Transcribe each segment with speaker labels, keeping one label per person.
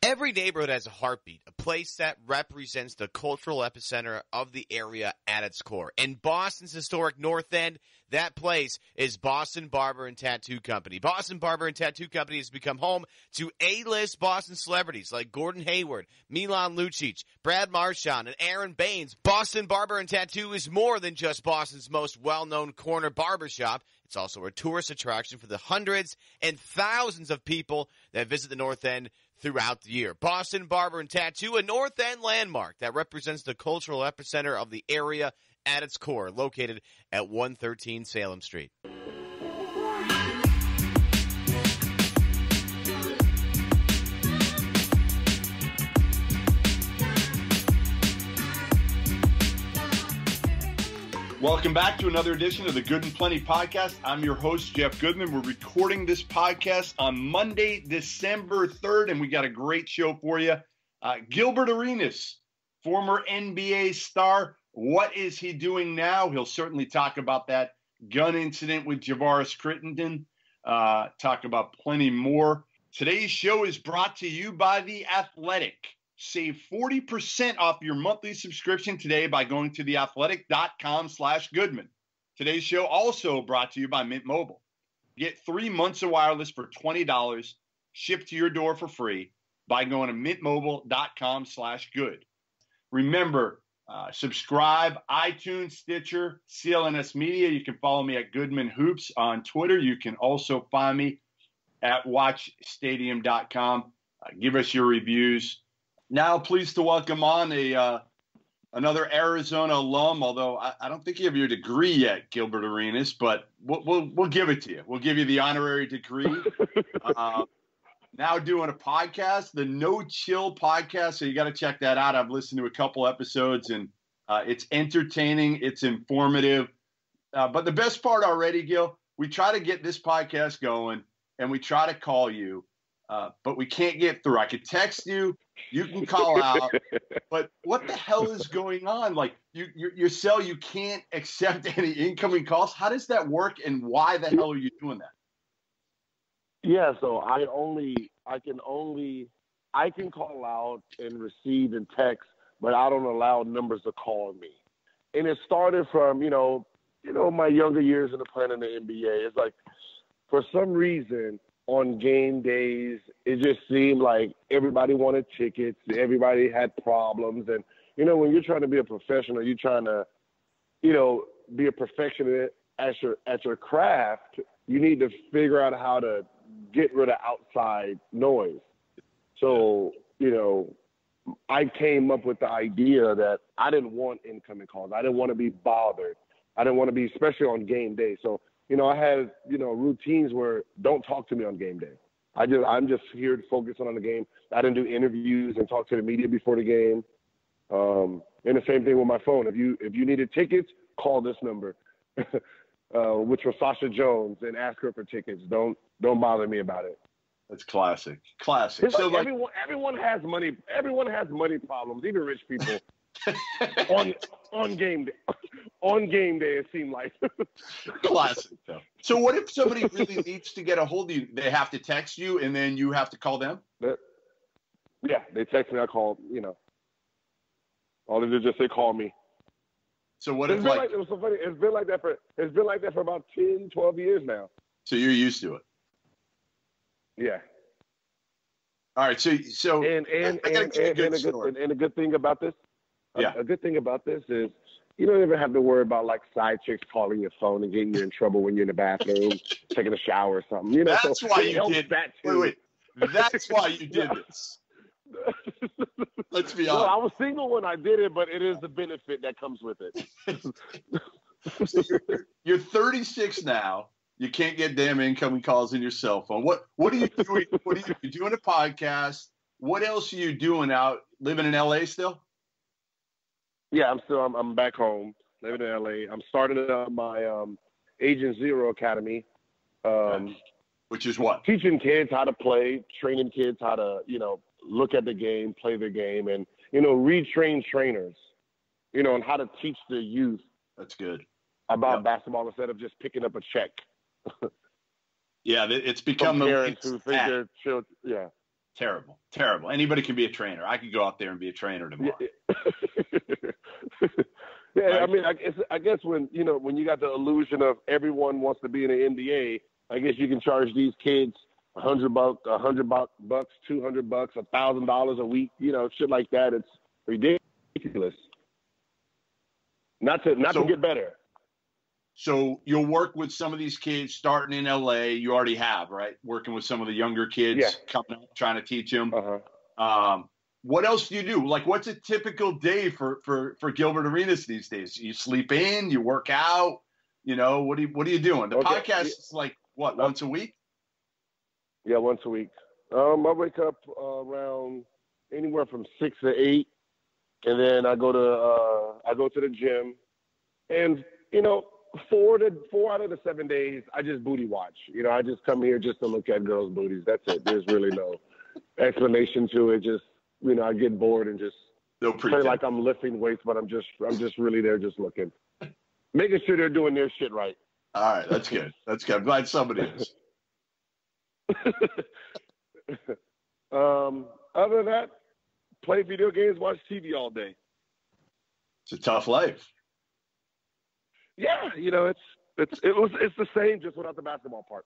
Speaker 1: Every neighborhood has a heartbeat, a place that represents the cultural epicenter of the area at its core. In Boston's historic North End, that place is Boston Barber and Tattoo Company. Boston Barber and Tattoo Company has become home to A-list Boston celebrities like Gordon Hayward, Milan Lucic, Brad Marchand, and Aaron Baines. Boston Barber and Tattoo is more than just Boston's most well-known corner barbershop. It's also a tourist attraction for the hundreds and thousands of people that visit the North End throughout the year. Boston Barber and Tattoo, a North End landmark that represents the cultural epicenter of the area at its core, located at 113 Salem Street.
Speaker 2: Welcome back to another edition of the Good and Plenty podcast. I'm your host, Jeff Goodman. We're recording this podcast on Monday, December 3rd, and we got a great show for you. Gilbert Arenas, former NBA star. What is he doing now? He'll certainly talk about that gun incident with Javaris Crittenton, talk about plenty more. Today's show is brought to you by The Athletic. Save 40% off your monthly subscription today by going to theathletic.com/Goodman. Today's show also brought to you by Mint Mobile. Get 3 months of wireless for $20 shipped to your door for free by going to mintmobile.com/good. Remember, subscribe, iTunes, Stitcher, CLNS Media. You can follow me at Goodman Hoops on Twitter. You can also find me at watchstadium.com. Give us your reviews. Now, pleased to welcome on another Arizona alum, although I don't think you have your degree yet, Gilbert Arenas, but we'll give it to you. We'll give you the honorary degree. Now doing a podcast, the No Chill podcast, so you got to check that out. I've listened to a couple episodes, and it's entertaining, it's informative. But the best part already, Gil, we try to get this podcast going, and we try to call you. But we can't get through. I could text you. You can call out. But what the hell is going on? Like, your cell, you can't accept any incoming calls. How does that work, and why the hell are you doing that?
Speaker 3: Yeah, so I can call out and receive and text, but I don't allow numbers to call me. And it started from, my younger years in the playing in the NBA. It's like, for some reason, on game days, it just seemed like everybody wanted tickets. Everybody had problems. And, when you're trying to be a professional, you're trying to, be a perfectionist at your craft, you need to figure out how to get rid of outside noise. So, I came up with the idea that I didn't want incoming calls. I didn't want to be bothered. I didn't want to be, especially on game day. So, I have, routines where don't talk to me on game day. I'm just here to focus on the game. I didn't do interviews and talk to the media before the game. And the same thing with my phone. If you needed tickets, call this number, which was Sasha Jones, and ask her for tickets. Don't bother me about it.
Speaker 2: That's classic.
Speaker 3: It's so like everyone has money. Everyone has money problems, even rich people. on game day. On game day, it seemed like.
Speaker 2: Classic, though. So what if somebody really needs to get a hold of you? They have to text you, and then you have to call them?
Speaker 3: Yeah, they text me. I call, all they do is just say, call me.
Speaker 2: So what if,
Speaker 3: it was so funny. It's been like that for about 10, 12 years now.
Speaker 2: So you're used to it?
Speaker 3: Yeah.
Speaker 2: All right, so
Speaker 3: and a good thing about this, a good thing about this is you don't ever have to worry about like side chicks calling your phone and getting you in trouble when you're in the bathroom, taking a shower or something.
Speaker 2: That's why you did that too. Wait. That's why you did this. Let's be honest.
Speaker 3: Well, I was single when I did it, but it is the benefit that comes with it.
Speaker 2: So you're 36 now. You can't get damn incoming calls in your cell phone. What are you doing? You doing a podcast? What else are you doing out living in LA still?
Speaker 3: Yeah, I'm back home, living in LA. I'm starting my Agent Zero Academy.
Speaker 2: Which is what?
Speaker 3: Teaching kids how to play, training kids how to, look at the game, play the game, and, retrain trainers, and how to teach the youth.
Speaker 2: That's good.
Speaker 3: About basketball instead of just picking up a check.
Speaker 2: Yeah, it's become
Speaker 3: parents who think their children. Yeah.
Speaker 2: Terrible, terrible. Anybody can be a trainer. I could go out there and be a trainer tomorrow.
Speaker 3: Yeah,
Speaker 2: Right?
Speaker 3: I mean, I guess when you got the illusion of everyone wants to be in the NBA, I guess you can charge these kids $100, $200, $1,000 a week, shit like that. It's ridiculous. Not to get better.
Speaker 2: So you'll work with some of these kids starting in LA. You already have, right? Working with some of the younger kids coming up, trying to teach them.
Speaker 3: Uh-huh.
Speaker 2: What else do you do? Like, what's a typical day for Gilbert Arenas these days? You sleep in, you work out, what are you doing? The podcast is like what, once a week?
Speaker 3: Yeah, once a week. I wake up around anywhere from 6 to 8, and then I go to the gym, and 4 out of the 7 days I just booty watch. I just come here just to look at girls' booties. That's it. There's really no explanation to it. Just I get bored and just play like I'm lifting weights, but I'm just really there just looking, making sure they're doing their shit right.
Speaker 2: All right, that's good. That's good. I'm glad somebody is.
Speaker 3: Other than that, play video games, watch TV all day.
Speaker 2: It's a tough life.
Speaker 3: Yeah, it's the same, just without the basketball part.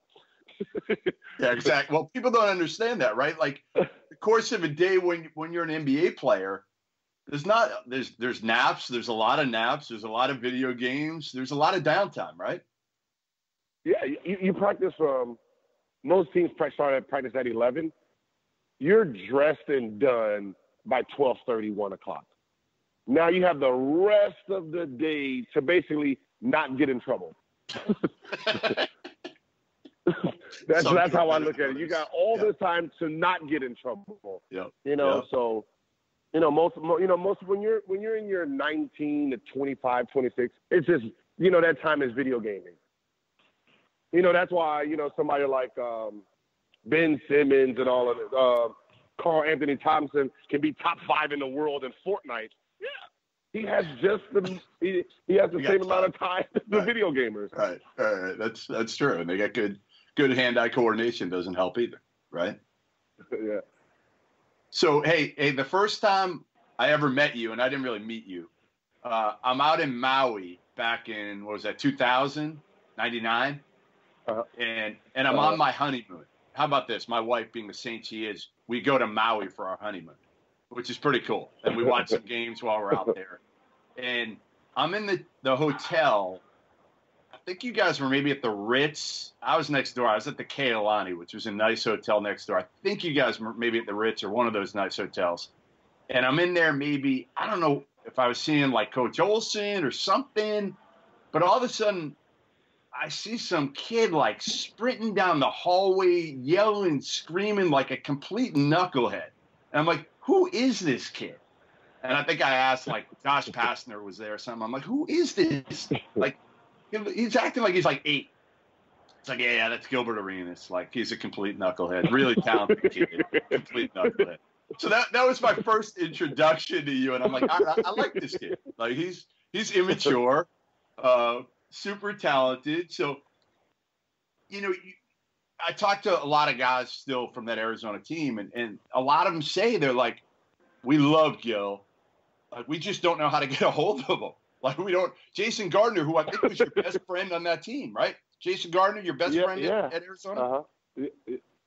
Speaker 2: Yeah, exactly. Well, people don't understand that, right? Like, the course of a day when you're an NBA player, there's naps. There's a lot of naps. There's a lot of video games. There's a lot of downtime, right?
Speaker 3: Yeah, you practice from. Most teams start at practice at 11. You're dressed and done by 12:30, 1 o'clock. Now you have the rest of the day to basically not get in trouble. That's how I look at it. You got all this time to not get in trouble.
Speaker 2: Yep.
Speaker 3: So most when you're in your 19 to 25, 26, it's just that time is video gaming. That's why somebody like Ben Simmons and all of it, Carl Anthony Thompson can be top 5 in the world in Fortnite. Yeah, he has just the same amount of time as the video gamers.
Speaker 2: Right. All right. That's true. And they got good hand-eye coordination. Doesn't help either, right?
Speaker 3: Yeah.
Speaker 2: So hey, the first time I ever met you, and I didn't really meet you, I'm out in Maui back in 2000, 99. And I'm on my honeymoon. How about this? My wife, being the saint she is, we go to Maui for our honeymoon, which is pretty cool. And we watch some games while we're out there. And I'm in the hotel. I think you guys were maybe at the Ritz. I was next door. I was at the Kealani, which was a nice hotel next door. I think you guys were maybe at the Ritz or one of those nice hotels. And I'm in there maybe, I don't know if I was seeing like Coach Olsen or something, but all of a sudden, I see some kid like sprinting down the hallway, yelling, screaming like a complete knucklehead. And I'm like, who is this kid? And I think I asked, like, Josh Pastner was there or something. I'm like, who is this? Like, he's acting like he's like 8. It's like, yeah, that's Gilbert Arenas. Like, he's a complete knucklehead. Really talented kid. Complete knucklehead. So that was my first introduction to you. And I'm like, I like this kid. Like, he's immature. Super talented. So, I talked to a lot of guys still from that Arizona team, and a lot of them say they're like, we love Gil. Like, we just don't know how to get a hold of him. Like, we don't. Jason Gardner, who I think was your best friend on that team, right? Jason Gardner, your best friend at Arizona?
Speaker 3: Uh-huh.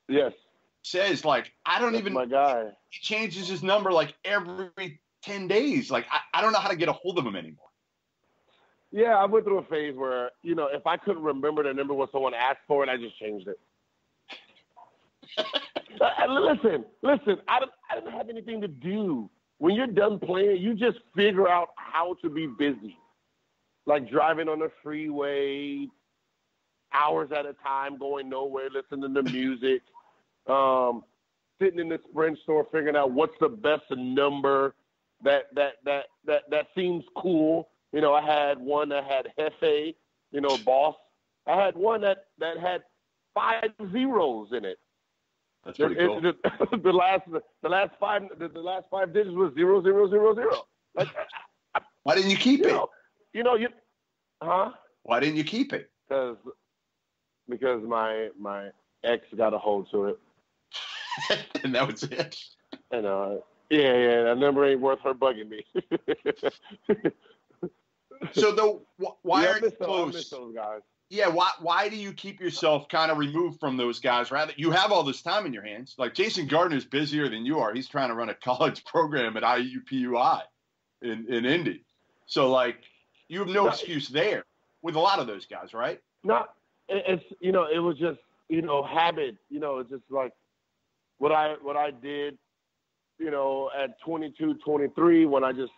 Speaker 3: Yes.
Speaker 2: Says, like,
Speaker 3: That's my guy.
Speaker 2: He changes his number like every 10 days. Like, I don't know how to get a hold of him anymore.
Speaker 3: Yeah, I went through a phase where, if I couldn't remember the number when someone asked for it, I just changed it. Listen, I didn't have anything to do. When you're done playing, you just figure out how to be busy. Like driving on the freeway, hours at a time, going nowhere, listening to music, sitting in the Sprint store, figuring out what's the best number that seems cool. I had one that had Hefe, boss. I had one that had 5 zeros in it.
Speaker 2: That's pretty cool.
Speaker 3: The last five digits was 0000. Like,
Speaker 2: why didn't you keep it?
Speaker 3: Huh?
Speaker 2: Why didn't you keep it?
Speaker 3: Because my ex got a hold to it.
Speaker 2: And that was it.
Speaker 3: And yeah, that number ain't worth her bugging me.
Speaker 2: So though, why aren't you
Speaker 3: I
Speaker 2: close?
Speaker 3: miss those guys.
Speaker 2: Yeah, why do you keep yourself kind of removed from those guys? Rather, you have all this time in your hands. Like Jason Gardner's busier than you are. He's trying to run a college program at IUPUI in Indy. So like, you have no excuse there with a lot of those guys, right?
Speaker 3: It's it was just habit. It's just like what I did. At 22, 23, when I just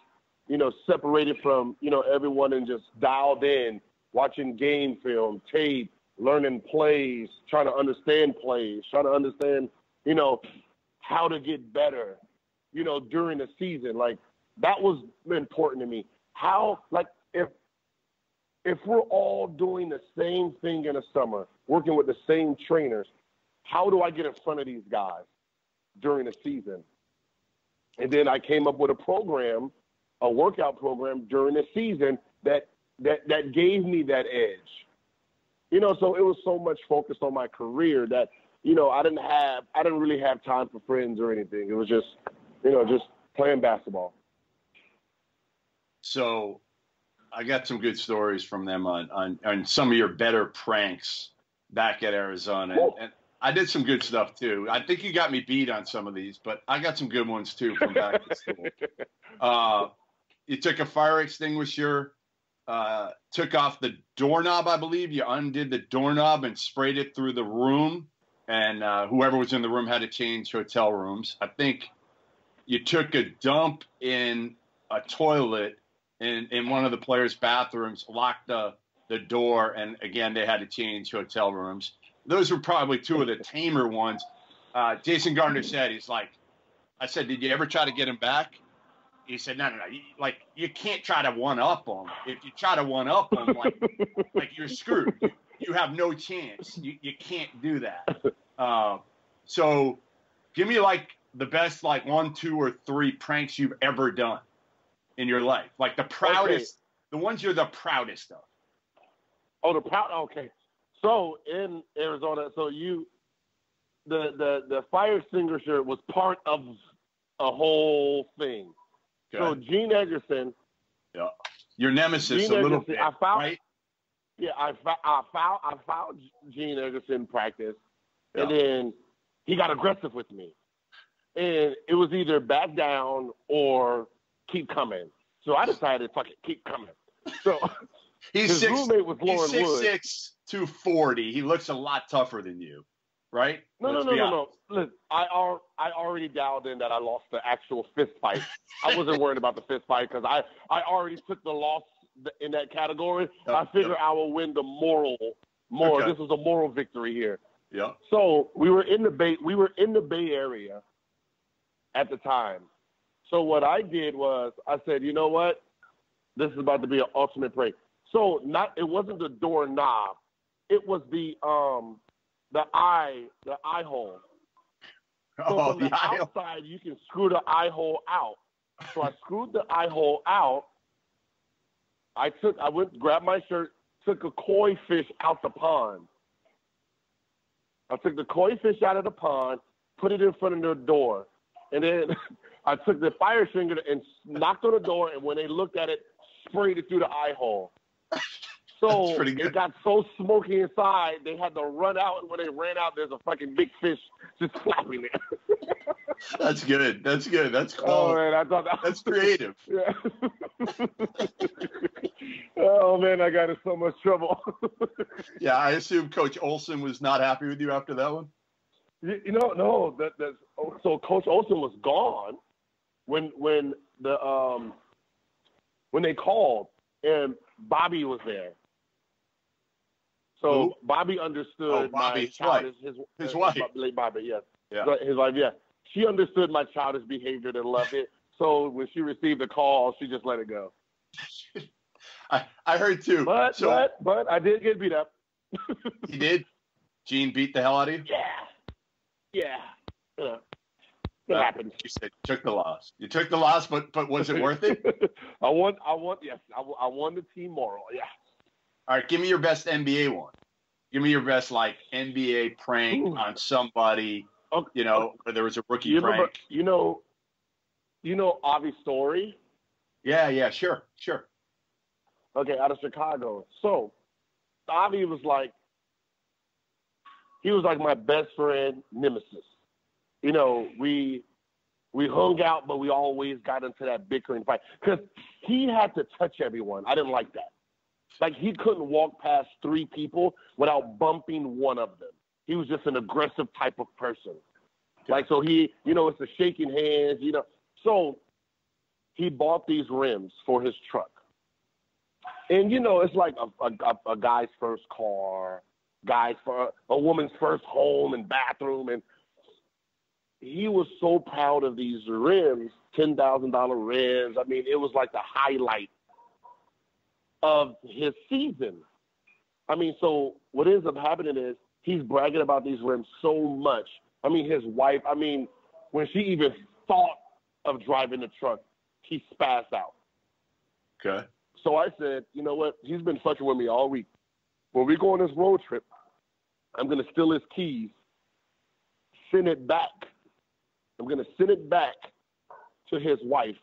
Speaker 3: separated from everyone and just dialed in. Watching game film, tape, learning plays, trying to understand plays, trying to understand, how to get better, during the season. Like, that was important to me. How, like, if we're all doing the same thing in the summer, working with the same trainers, how do I get in front of these guys during the season? And then I came up with a workout program during the season that gave me that edge, so it was so much focused on my career that, I didn't really have time for friends or anything. It was just, just playing basketball.
Speaker 2: So I got some good stories from them on some of your better pranks back at Arizona. And I did some good stuff too. I think you got me beat on some of these, but I got some good ones too from back at school. You took a fire extinguisher, took off the doorknob, I believe. You undid the doorknob and sprayed it through the room, and whoever was in the room had to change hotel rooms. I think you took a dump in a toilet in one of the players' bathrooms, locked the door, and again, they had to change hotel rooms. Those were probably two of the tamer ones. Jason Gardner said, I said, did you ever try to get him back? He said, no. You can't try to one-up them. If you try to one-up them, like you're screwed. You have no chance. You can't do that. So give me, the best, 1, 2, or 3 pranks you've ever done in your life. Like, the proudest, the ones you're the proudest of.
Speaker 3: Oh, okay. So, in Arizona, the fire extinguisher was part of a whole thing. Okay. So Gene Eggerson,
Speaker 2: your nemesis, a little bit, right?
Speaker 3: Yeah, I fouled Gene Eggerson in practice, and then he got aggressive with me, and it was either back down or keep coming. So I decided, fuck it, keep coming. So his roommate was Lauren Wood.
Speaker 2: He's 6'6", 240. He looks a lot tougher than you. Right?
Speaker 3: No. Listen, I already dialed in that I lost the actual fist fight. I wasn't worried about the fist fight because I already took the loss in that category. I figured I will win the moral. Okay. This was a moral victory here.
Speaker 2: Yeah.
Speaker 3: So we were in the Bay Area at the time. So what I did was I said, you know what? This is about to be an ultimate prank. So it wasn't the doorknob. It was the eye hole. So from the outside, you can screw the eye hole out. So I screwed the eye hole out. I went, grabbed my shirt, took a koi fish out the pond. I took the koi fish out of the pond, put it in front of their door. And then I took the fire extinguisher and knocked on the door, and when they looked at it, sprayed it through the eye hole. So it got so smoky inside, they had to run out. And when they ran out, there's a fucking big fish just flapping there.
Speaker 2: That's good. That's cool.
Speaker 3: Oh, man, I thought
Speaker 2: that's creative.
Speaker 3: Yeah. Oh, man, I got in so much trouble.
Speaker 2: Yeah, I assume Coach Olson was not happy with you after that one?
Speaker 3: No. So Coach Olson was gone when they called, and Bobby was there. So Bobby understood my childish his wife, late Bobby, yes. Yeah. His wife, yeah. She understood my childish behavior and loved it. So when she received the call, she just let it go.
Speaker 2: I heard too.
Speaker 3: But I did get beat up.
Speaker 2: You did? Gene beat the hell out of you?
Speaker 3: Yeah. It happened.
Speaker 2: You said you took the loss. You took the loss, but was it worth it?
Speaker 3: I won. Yes, I won the team moral. Yeah.
Speaker 2: All right, give me your best NBA one. Give me your best NBA prank on somebody you know, where there was a rookie
Speaker 3: you
Speaker 2: prank.
Speaker 3: remember, you know Avi's story?
Speaker 2: Yeah, sure.
Speaker 3: Okay, out of Chicago. So Avi was like my best friend nemesis. You know, we hung out, but we always got into that bickering fight because he had to touch everyone. I didn't like that. Like, he couldn't walk past 3 people without bumping one of them. He was just an aggressive type of person. Like, so he, you know, it's the shaking hands, you know. So he bought these rims for his truck. And, you know, it's like a guy's first car, a woman's first home and bathroom. And he was so proud of these rims, $10,000 rims. I mean, it was like the highlight of his season. I mean, so what ends up happening is he's bragging about these rims so much. I mean, his wife, when she even thought of driving the truck, he spazzed out.
Speaker 2: Okay.
Speaker 3: So I said, you know what? He's been fucking with me all week. When we go on this road trip, I'm going to steal his keys, send it back. I'm going to send it back to his wife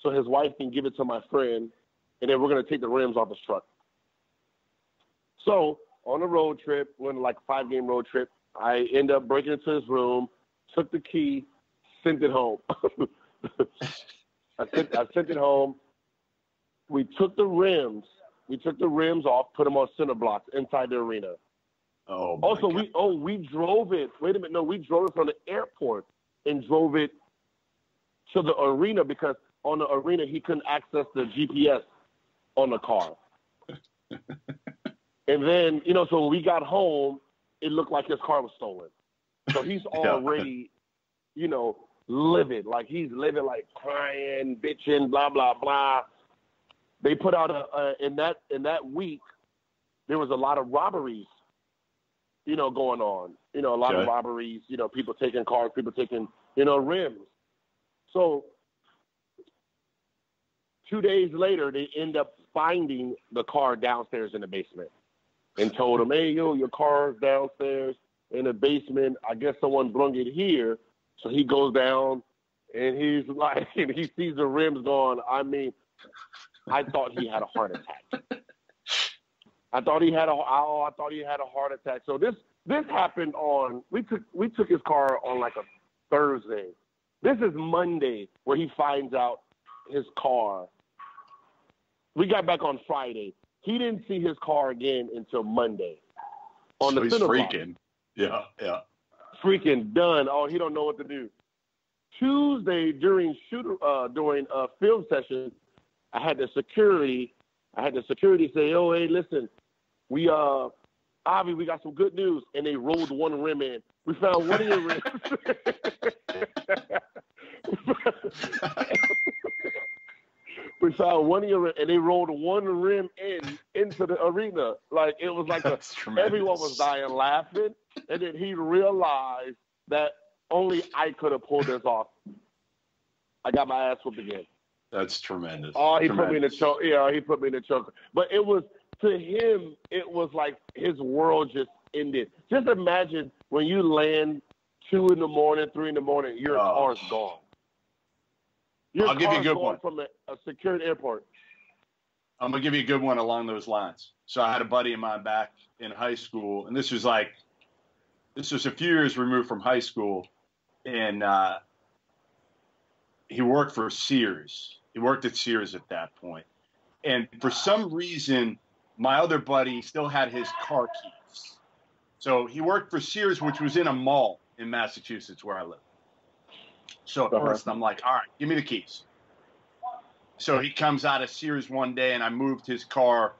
Speaker 3: so his wife can give it to my friend, and then we're going to take the rims off his truck. So on a road trip, went like a 5-game road trip, I end up breaking into his room, took the key, sent it home. I sent it home. We took the rims off, put them on center blocks inside the arena.
Speaker 2: Oh,
Speaker 3: also,
Speaker 2: God.
Speaker 3: we drove it. Wait a minute. No, we drove it from the airport and drove it to the arena because on the arena he couldn't access the GPS on the car. And then, you know, so when we got home, it looked like his car was stolen. So he's already, you know, livid. Like, he's living, like, crying, bitching, blah, blah, blah. They put out in that week, there was a lot of robberies, you know, going on. You know, a lot of robberies, you know, people taking cars, people taking, you know, rims. So 2 days later, they end up finding the car downstairs in the basement and told him, hey, yo, your car's downstairs in the basement. I guess someone brung it here. So he goes down and he's like, and he sees the rims gone. I mean, I thought he had a heart attack. I thought he had a heart attack. So this happened on, we took his car on like a Thursday. This is Monday where he finds out his car. We got back on Friday. He didn't see his car again until Monday. On the center block.
Speaker 2: Freaking. Yeah.
Speaker 3: Freaking done. Oh, he don't know what to do. Tuesday during a film session, I had the security say, "Oh, hey, listen, Avi, we got some good news," and they rolled one rim in. We found one of your rims. We found one of your rims, and they rolled one rim into the arena. Like, it was like everyone was dying laughing, and then he realized that only I could have pulled this off. I got my ass whooped again.
Speaker 2: That's tremendous.
Speaker 3: Oh, he put me in the choke. Yeah, he put me in the choke. But it was, to him, it was like his world just ended. Just imagine when you land 2 in the morning, 3 in the morning, your car's gone.
Speaker 2: I'll give you a good one.
Speaker 3: From a secured airport.
Speaker 2: I'm going to give you a good one along those lines. So I had a buddy of mine back in high school, and this was a few years removed from high school, and he worked for Sears. He worked at Sears at that point. And for some reason, my other buddy still had his car keys. So he worked for Sears, which was in a mall in Massachusetts where I live. So at first I'm like, all right, give me the keys. So he comes out of Sears one day, and I moved his car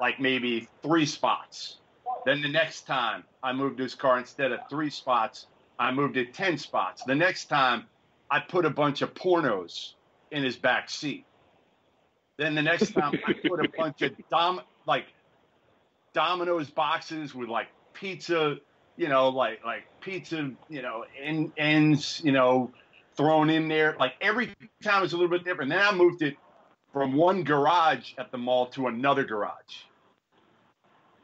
Speaker 2: like maybe 3 spots. Then the next time I moved his car, instead of 3 spots, I moved it 10 spots. The next time I put a bunch of pornos in his back seat. Then the next time I put a bunch of Domino's boxes with like pizza, you know, like pizza, you know, ends, you know, thrown in there. Like, every time was a little bit different. Then I moved it from one garage at the mall to another garage.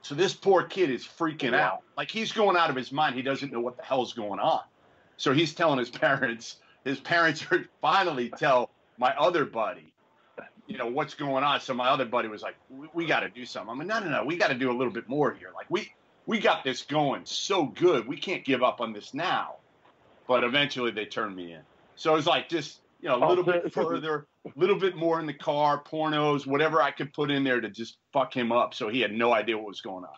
Speaker 2: So this poor kid is freaking out. Like, he's going out of his mind. He doesn't know what the hell's going on. So he's telling his parents are finally tell my other buddy, what's going on. So my other buddy was like, we got to do something. I'm like, no, we got to do a little bit more here. Like we got this going so good. We can't give up on this now. But eventually they turned me in. So it was like just, a little bit further, a little bit more in the car, pornos, whatever I could put in there to just fuck him up so he had no idea what was going on.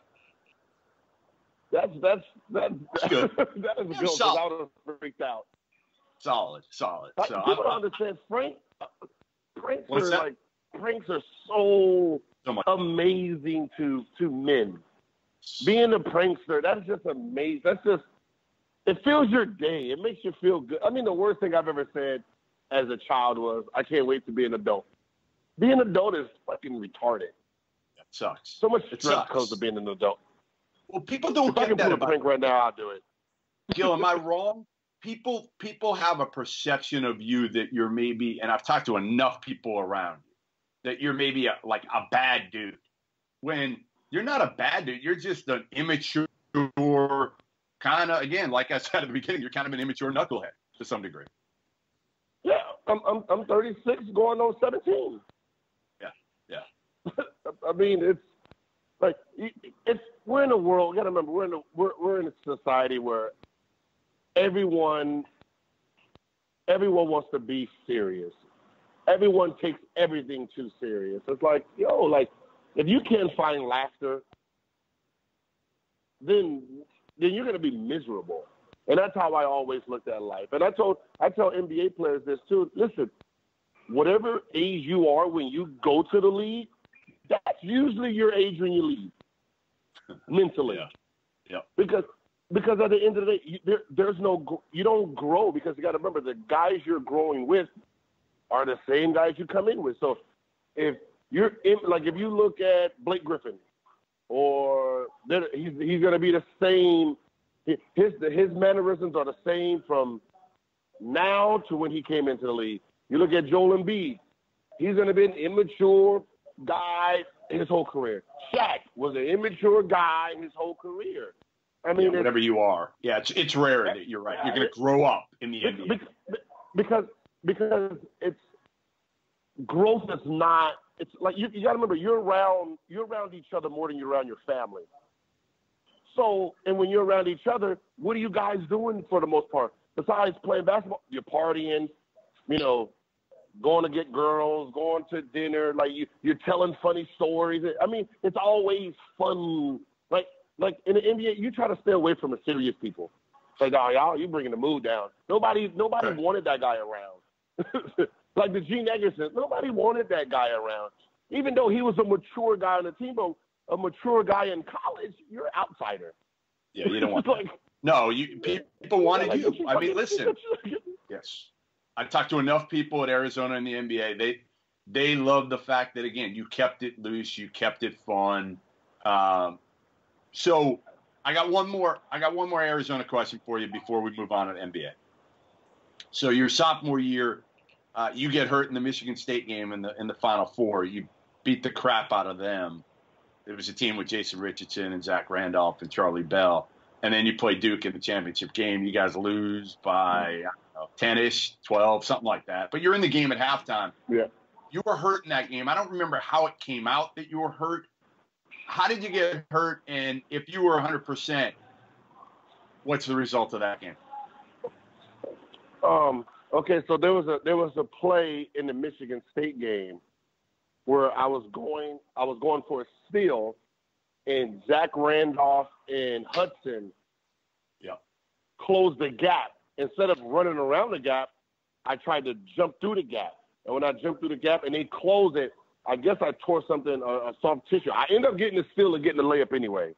Speaker 3: That's
Speaker 2: good.
Speaker 3: That is good because I would have freaked out.
Speaker 2: Solid. So
Speaker 3: people don't understand pranks are so amazing to men. Being a prankster, that's just amazing. It fills your day. It makes you feel good. I mean, the worst thing I've ever said as a child was, I can't wait to be an adult. Being an adult is fucking retarded.
Speaker 2: That sucks.
Speaker 3: So much stress comes to being an adult.
Speaker 2: Well, people don't
Speaker 3: if I can
Speaker 2: get that
Speaker 3: put a prank right now, I'll do it.
Speaker 2: Gil, am I wrong? People have a perception of you that you're maybe, and I've talked to enough people around you, that you're maybe a bad dude. When you're not a bad dude, you're just an immature, kind of, again, like I said at the beginning, you're kind of an immature knucklehead to some degree.
Speaker 3: Yeah, I'm 36, going on 17.
Speaker 2: Yeah.
Speaker 3: I mean, it's like we're in a world. You got to remember, we're in a society where everyone wants to be serious. Everyone takes everything too serious. It's like, if you can't find laughter, then you're going to be miserable. And that's how I always looked at life. And I tell NBA players this too. Listen, whatever age you are when you go to the league, that's usually your age when you leave, mentally.
Speaker 2: Yeah.
Speaker 3: Because at the end of the day, you don't grow, because you got to remember the guys you're growing with are the same guys you come in with. So if if you look at Blake Griffin, or he's going to be the same. His mannerisms are the same from now to when he came into the league. You look at Joel Embiid, he's going to be an immature guy his whole career. Shaq was an immature guy his whole career. I mean,
Speaker 2: whatever you are. Yeah, it's rare that you're right. You're going to grow up in the NBA.
Speaker 3: Because it's growth is not. It's like you got to remember, you're around each other more than you're around your family. So, and when you're around each other, what are you guys doing for the most part? Besides playing basketball, you're partying, going to get girls, going to dinner, you're telling funny stories. I mean, it's always fun. Like in the NBA, you try to stay away from the serious people. Like, y'all, you bringing the mood down. Nobody wanted that guy around. Like the Gene Eggerson, nobody wanted that guy around. Even though he was a mature guy on the team, but a mature guy in college, you're an outsider.
Speaker 2: Yeah, you don't want that. No, people wanted you. I mean, listen. Yes. I talked to enough people at Arizona in the NBA. They love the fact that, again, you kept it loose, you kept it fun. So I got one more Arizona question for you before we move on to the NBA. So your sophomore year, you get hurt in the Michigan State game in the Final Four. You beat the crap out of them. It was a team with Jason Richardson and Zach Randolph and Charlie Bell. And then you play Duke in the championship game. You guys lose by 10-ish, 12, something like that. But you're in the game at halftime.
Speaker 3: Yeah.
Speaker 2: You were hurt in that game. I don't remember how it came out that you were hurt. How did you get hurt? And if you were 100%, what's the result of that game?
Speaker 3: Okay, so there was a play in the Michigan State game where I was going for a steal, and Zach Randolph and Hudson closed the gap. Instead of running around the gap, I tried to jump through the gap. And when I jumped through the gap and they closed it, I guess I tore something, a soft tissue. I ended up getting the steal and getting the layup anyway.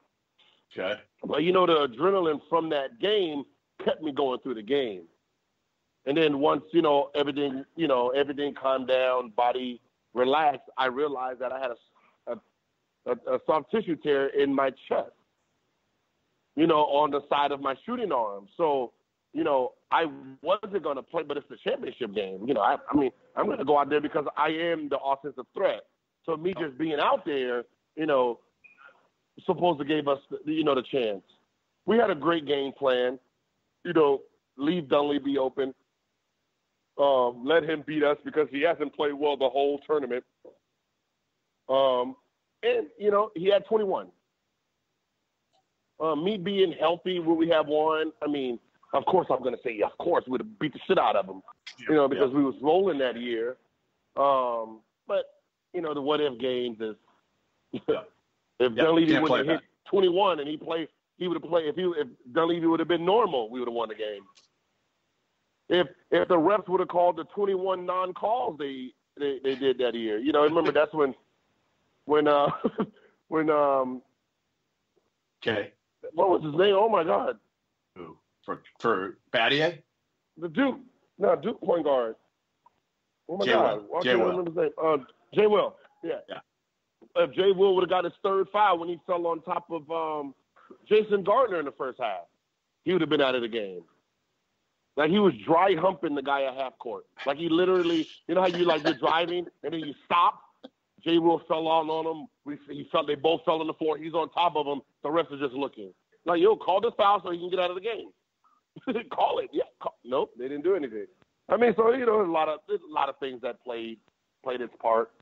Speaker 2: Okay.
Speaker 3: But, the adrenaline from that game kept me going through the game. And then once, everything calmed down, body relaxed, I realized that I had a soft tissue tear in my chest, on the side of my shooting arm. So, I wasn't going to play, but it's the championship game. I mean, I'm going to go out there because I am the offensive threat. So me just being out there, supposed to give us, the chance. We had a great game plan. leave Dunleavy open. Let him beat us because he hasn't played well the whole tournament. And, he had 21. Me being healthy, will we have one? I mean, of course I'm going to say, of course, we'd have beat the shit out of them, because we was rolling that year. But, the what-if games is if Dunleavy would have hit 21 and he would have played. If Dunleavy would have been normal, we would have won the game. If the refs would have called the 21 non-calls they did that year, remember that's when
Speaker 2: okay,
Speaker 3: what was his name? Oh my God,
Speaker 2: who for Battier?
Speaker 3: The Duke point guard. Oh my God, I can't remember his name. Jay Will, yeah. If Jay Will would have got his third foul when he fell on top of Jason Gardner in the first half, he would have been out of the game. Like he was dry humping the guy at half court. Like he literally, how you're driving and then you stop. Jay Will fell on him. They both fell on the floor. He's on top of him. The refs are just looking. Like, call this foul so he can get out of the game. Call it. Yeah. Nope, they didn't do anything. I mean, so there's a lot of things that played its part.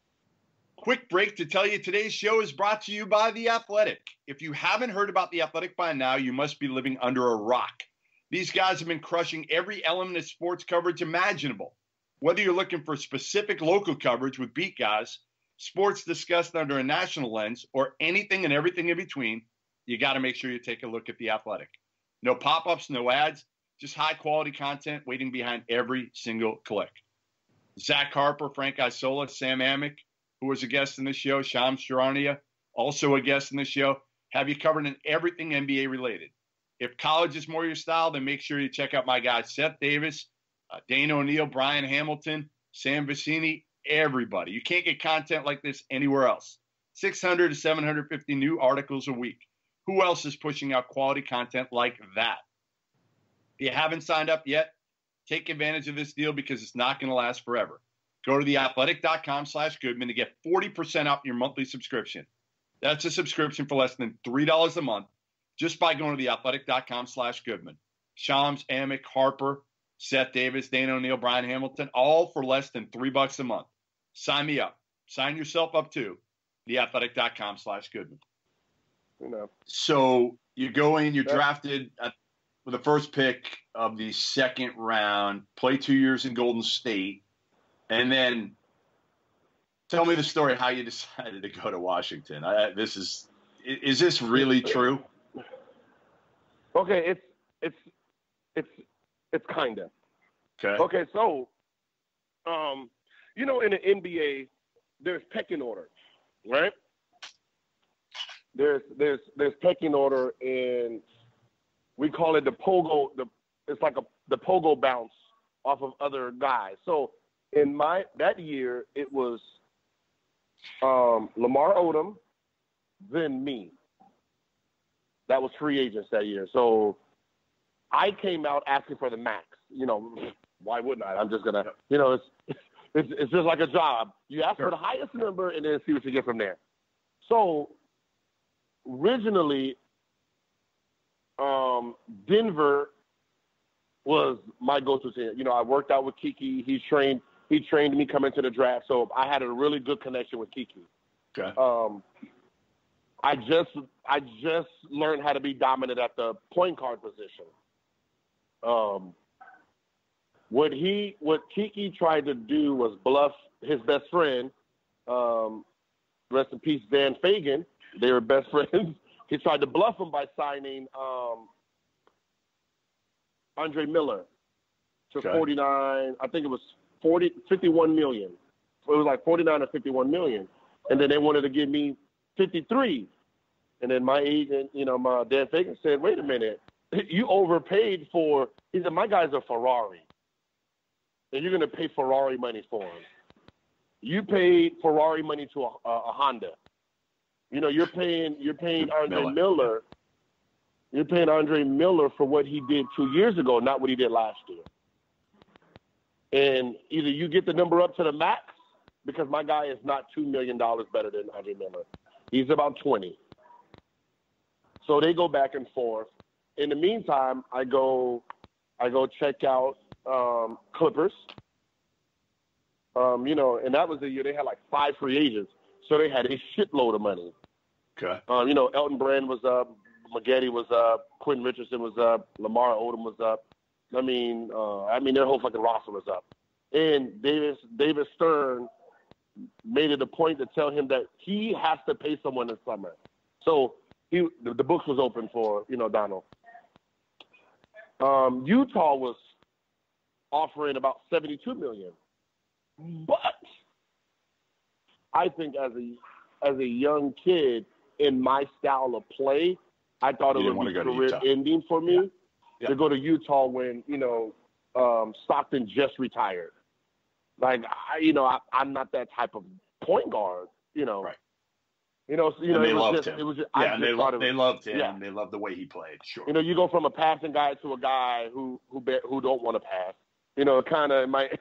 Speaker 2: Quick break to tell you today's show is brought to you by The Athletic. If you haven't heard about The Athletic by now, you must be living under a rock. These guys have been crushing every element of sports coverage imaginable. Whether you're looking for specific local coverage with beat guys, sports discussed under a national lens, or anything and everything in between, you got to make sure you take a look at The Athletic. No pop-ups, no ads, just high-quality content waiting behind every single click. Zach Harper, Frank Isola, Sam Amick, who was a guest in the show, Shams Charania, also a guest in the show, have you covered in everything NBA related. If college is more your style, then make sure you check out my guys, Seth Davis, Dana O'Neill, Brian Hamilton, Sam Vicini, everybody. You can't get content like this anywhere else. 600 to 750 new articles a week. Who else is pushing out quality content like that? If you haven't signed up yet, take advantage of this deal because it's not going to last forever. Go to theathletic.com/Goodman to get 40% off your monthly subscription. That's a subscription for less than $3 a month just by going to theathletic.com/Goodman. Shams, Amick, Harper, Seth Davis, Dana O'Neill, Brian Hamilton, all for less than $3 a month. Sign me up. Sign yourself up too. Theathletic.com/Goodman. So you go in, you're drafted with the first pick of the second round, play 2 years in Golden State, and then tell me the story how you decided to go to Washington. Is this really true?
Speaker 3: Okay, it's kind of.
Speaker 2: Okay.
Speaker 3: Okay, so, in the NBA, there's pecking order, right? There's pecking order, and we call it the pogo. It's like the pogo bounce off of other guys. So in that year, it was Lamar Odom, then me. That was free agents that year. So I came out asking for the max. Why wouldn't I? I'm just gonna, it's just like a job. You ask for the highest number and then see what you get from there. So originally, Denver was my go-to team. I worked out with Kiki. He trained me coming to the draft, so I had a really good connection with Kiki.
Speaker 2: Okay.
Speaker 3: I just learned how to be dominant at the point guard position. What Kiki tried to do was bluff his best friend, rest in peace, Van Fagan. They were best friends. He tried to bluff him by signing Andre Miller to 49. I think it was 51 million. It was like 49 or 51 million. And then they wanted to give me 53. And then my agent, my Dan Fagan said, wait a minute, you overpaid for, he said, my guy's a Ferrari. And you're going to pay Ferrari money for him. You paid Ferrari money to a Honda. You're paying Andre Miller. You're paying Andre Miller for what he did 2 years ago, not what he did last year. And either you get the number up to the max, because my guy is not $2 million better than Andre Miller. He's about 20. So they go back and forth. In the meantime, I go I go check out Clippers. And that was the year they had like 5 free agents, so they had a shitload of money.
Speaker 2: Okay.
Speaker 3: Elton Brand was up, Maggette was up, Quentin Richardson was up, Lamar Odom was up. I mean, their whole fucking roster was up. And David Stern made it a point to tell him that he has to pay someone this summer. So the books was open for, Donald. Utah was offering about $72 million. But I think as a young kid in my style of play, I thought it would be career ending for me to go to Utah when, Stockton just retired. Like, I'm not that type of point guard,
Speaker 2: Right.
Speaker 3: They
Speaker 2: loved him.
Speaker 3: It was just,
Speaker 2: they loved him. Yeah. They loved the way he played. Sure.
Speaker 3: You go from a passing guy to a guy who don't want to pass. Kind of might.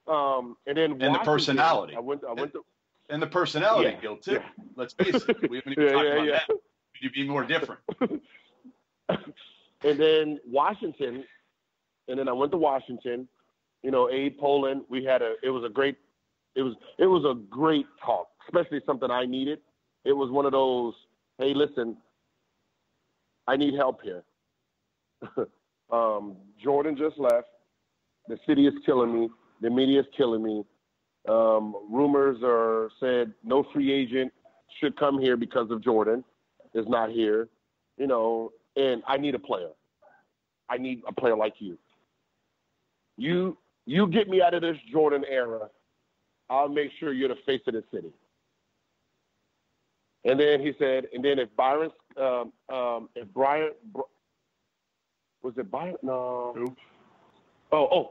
Speaker 3: And then
Speaker 2: the personality.
Speaker 3: I went to.
Speaker 2: And the personality, Gil, too. Yeah. Let's face it. We haven't even talked about that. Could you be more different?
Speaker 3: And then Washington. And then I went to Washington. Abe Poland. It was a great talk, especially something I needed. It was one of those, hey, listen, I need help here. Jordan just left. The city is killing me. The media is killing me. Rumors are said no free agent should come here because of Jordan is not here, and I need a player. I need a player like you. You get me out of this Jordan era, I'll make sure you're the face of the city. And then he said, and then if Brian, was it Byron? No.
Speaker 2: Who?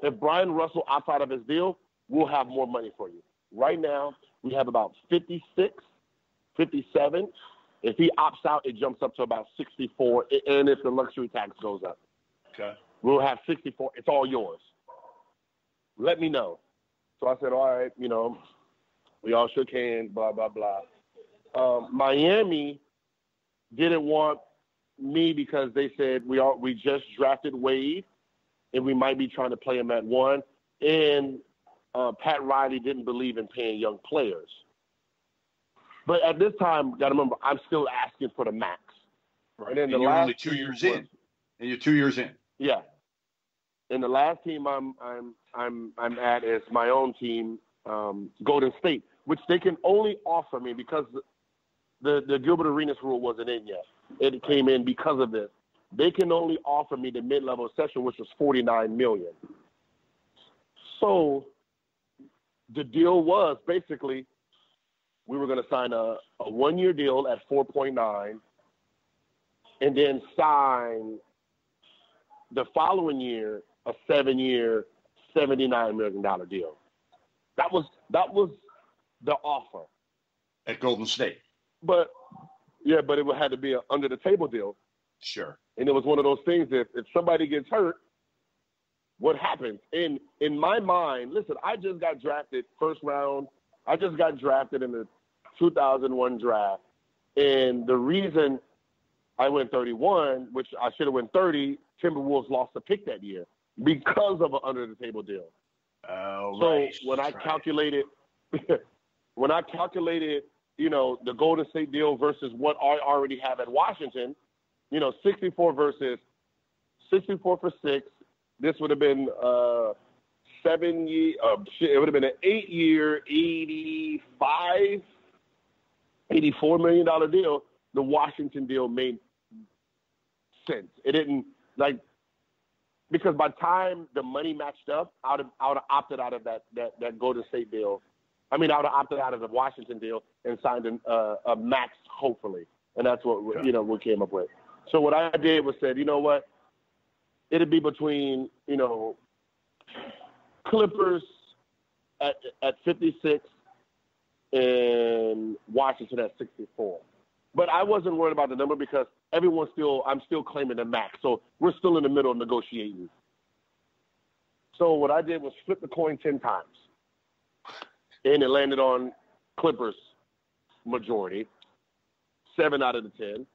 Speaker 3: If Brian Russell opts out of his deal, we'll have more money for you. Right now, we have about 56, 57. If he opts out, it jumps up to about 64, and if the luxury tax goes up.
Speaker 2: Okay.
Speaker 3: We'll have 64. It's all yours. Let me know. So I said, all right, we all shook hands, blah, blah, blah. Miami didn't want me because they said we just drafted Wade, and we might be trying to play him at 1. And Pat Riley didn't believe in paying young players. But at this time, got to remember, I'm still asking for the max.
Speaker 2: Right. And then you're only 2 years in. And you're 2 years in.
Speaker 3: Yeah. And the last team I'm at is my own team, Golden State, which they can only offer me because the Gilbert Arenas rule wasn't in yet. It came in because of this. They can only offer me the mid-level section, which was $49 million. So the deal was basically we were going to sign a 1-year deal at 4.9 and then sign the following year a 7-year, $79 million deal. That was the offer.
Speaker 2: At Golden State.
Speaker 3: But it had to be an under-the-table deal.
Speaker 2: Sure.
Speaker 3: And it was one of those things that if somebody gets hurt, what happens? In my mind, listen, I just got drafted first round. I just got drafted in the 2001 draft. And the reason I went 31, which I should have went 30, Timberwolves lost a pick that year because of an under-the-table deal.
Speaker 2: Oh,
Speaker 3: so
Speaker 2: right.
Speaker 3: when I calculated, the Golden State deal versus what I already have at Washington, 64 versus 64 for 6. This would have been 7 year. It would have been an 8-year, $84 million deal. The Washington deal made sense. It didn't because by the time the money matched up, I would have opted out of that Golden State deal. I would have opted out of the Washington deal and signed a max, hopefully, and that's what we came up with. So what I did was said, you know what, it'd be between Clippers at 56 and Washington at 64. But I wasn't worried about the number because I'm still claiming the max. So we're still in the middle of negotiating. So what I did was flip the coin 10 times. And it landed on Clippers majority, 7 out of the 10.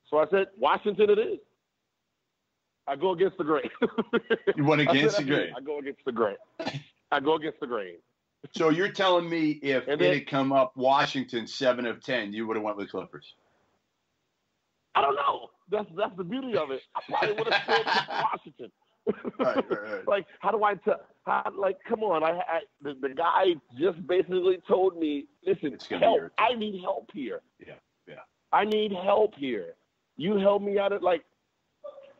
Speaker 3: So I said, Washington it is. I go against the grain.
Speaker 2: You went against the grain.
Speaker 3: I go against the grain. I go against the grain.
Speaker 2: So you're telling me if
Speaker 3: And
Speaker 2: it
Speaker 3: then-
Speaker 2: had come up Washington 7 of 10, you would have went with Clippers?
Speaker 3: I don't know. That's the beauty of it. I probably would have still picked Washington.
Speaker 2: Right.
Speaker 3: Like, how do I tell? Like, come on. The guy just basically told me, listen,
Speaker 2: It's gonna be
Speaker 3: help.
Speaker 2: your
Speaker 3: I need help here.
Speaker 2: Yeah.
Speaker 3: I need help here. You help me out of like.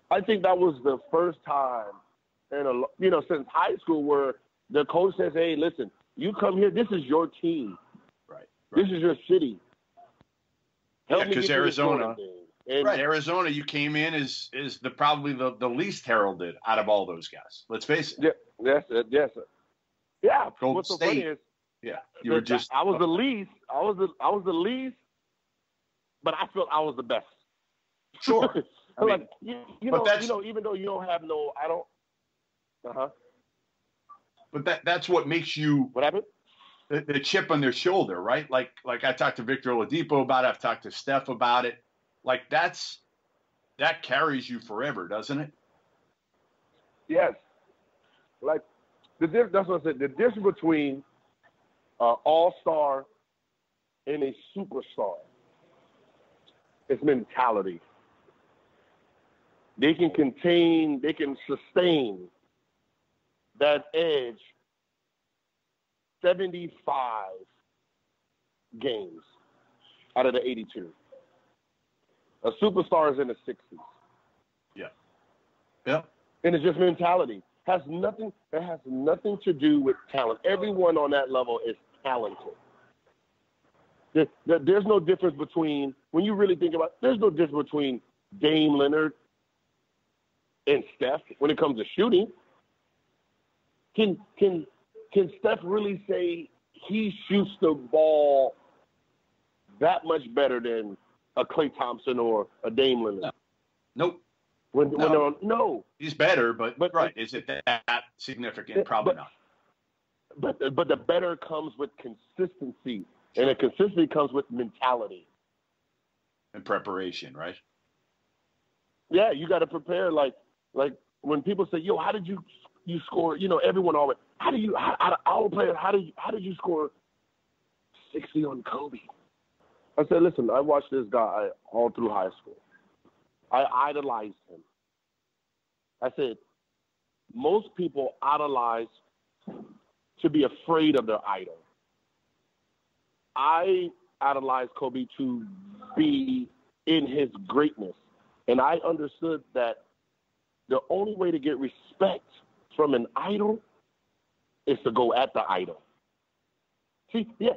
Speaker 3: I think that was the first time, since high school where the coach says, "Hey, listen, you come here. This is your team.
Speaker 2: Right.
Speaker 3: This is your city. Help
Speaker 2: Yeah,
Speaker 3: me
Speaker 2: because
Speaker 3: get through this
Speaker 2: Arizona,
Speaker 3: Jordan thing." And
Speaker 2: right? Arizona, you came in as probably the least heralded out of all those guys. Let's face it.
Speaker 3: Yeah, that's it. Yes, sir. Yeah.
Speaker 2: Golden
Speaker 3: What's so
Speaker 2: State.
Speaker 3: funny is
Speaker 2: Yeah, you were just.
Speaker 3: I was the least. I was the least, but I felt I was the best.
Speaker 2: Sure. I mean,
Speaker 3: like
Speaker 2: that's-
Speaker 3: even though you don't have no, I don't.
Speaker 2: But that's what makes you
Speaker 3: What happened?
Speaker 2: the chip on their shoulder, right? Like I talked to Victor Oladipo about it. I've talked to Steph about it. Like that carries you forever, doesn't it?
Speaker 3: Yes. Like that's what I said. The difference between an all-star and a superstar is mentality. They can sustain that edge 75 games out of the 82. A superstar is in the 60s.
Speaker 2: Yeah.
Speaker 3: And it's just mentality. It has nothing to do with talent. Everyone on that level is talented. There's no difference between, when you really think about it, there's no difference between Dame Lillard and Steph when it comes to shooting. Can Steph really say he shoots the ball that much better than a Klay Thompson or a Dame Lillard?
Speaker 2: Nope.
Speaker 3: When they're on, no.
Speaker 2: He's better, but right. Is it that significant? Probably not.
Speaker 3: But the better comes with consistency, and the consistency comes with mentality
Speaker 2: And preparation, right?
Speaker 3: Yeah, you got to prepare. Like when people say, "Yo, how did you score?" Everyone always, how did you score 60 on Kobe? I said, listen, I watched this guy all through high school. I idolized him. I said, most people idolize to be afraid of their idol. I idolized Kobe to be in his greatness. And I understood that the only way to get respect from an idol is to go at the idol. See, yeah,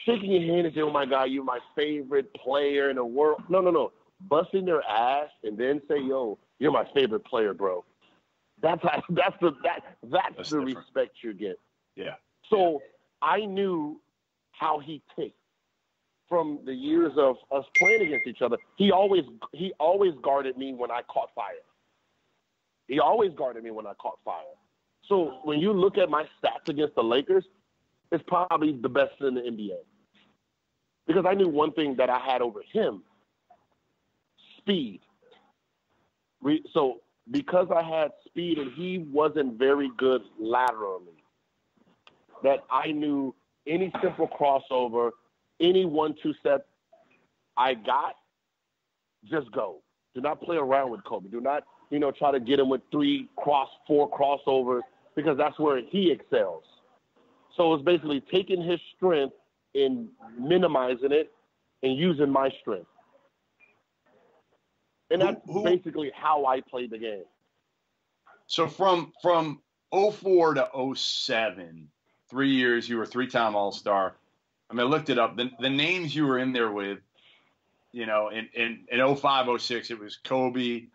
Speaker 3: shaking your hand and saying, "Oh my God, you're my favorite player in the world." No. Busting their ass and then say, "Yo, you're my favorite player, bro." That's the respect you get.
Speaker 2: Yeah.
Speaker 3: So I knew how he ticked from the years of us playing against each other. He always guarded me when I caught fire. So when you look at my stats against the Lakers, it's probably the best in the NBA. Because I knew one thing that I had over him: speed. So because I had speed and he wasn't very good laterally, that I knew any simple crossover, any 1-2 step I got, just go. Do not play around with Kobe. Do not, try to get him with 4 crossovers, because that's where he excels. So it's basically taking his strength and minimizing it and using my strength. And that's basically how I played the game.
Speaker 2: So from 04 to 07, 3 years, you were 3-time All-Star. I mean, I looked it up. The names you were in there with, in 05, 06, it was Kobe,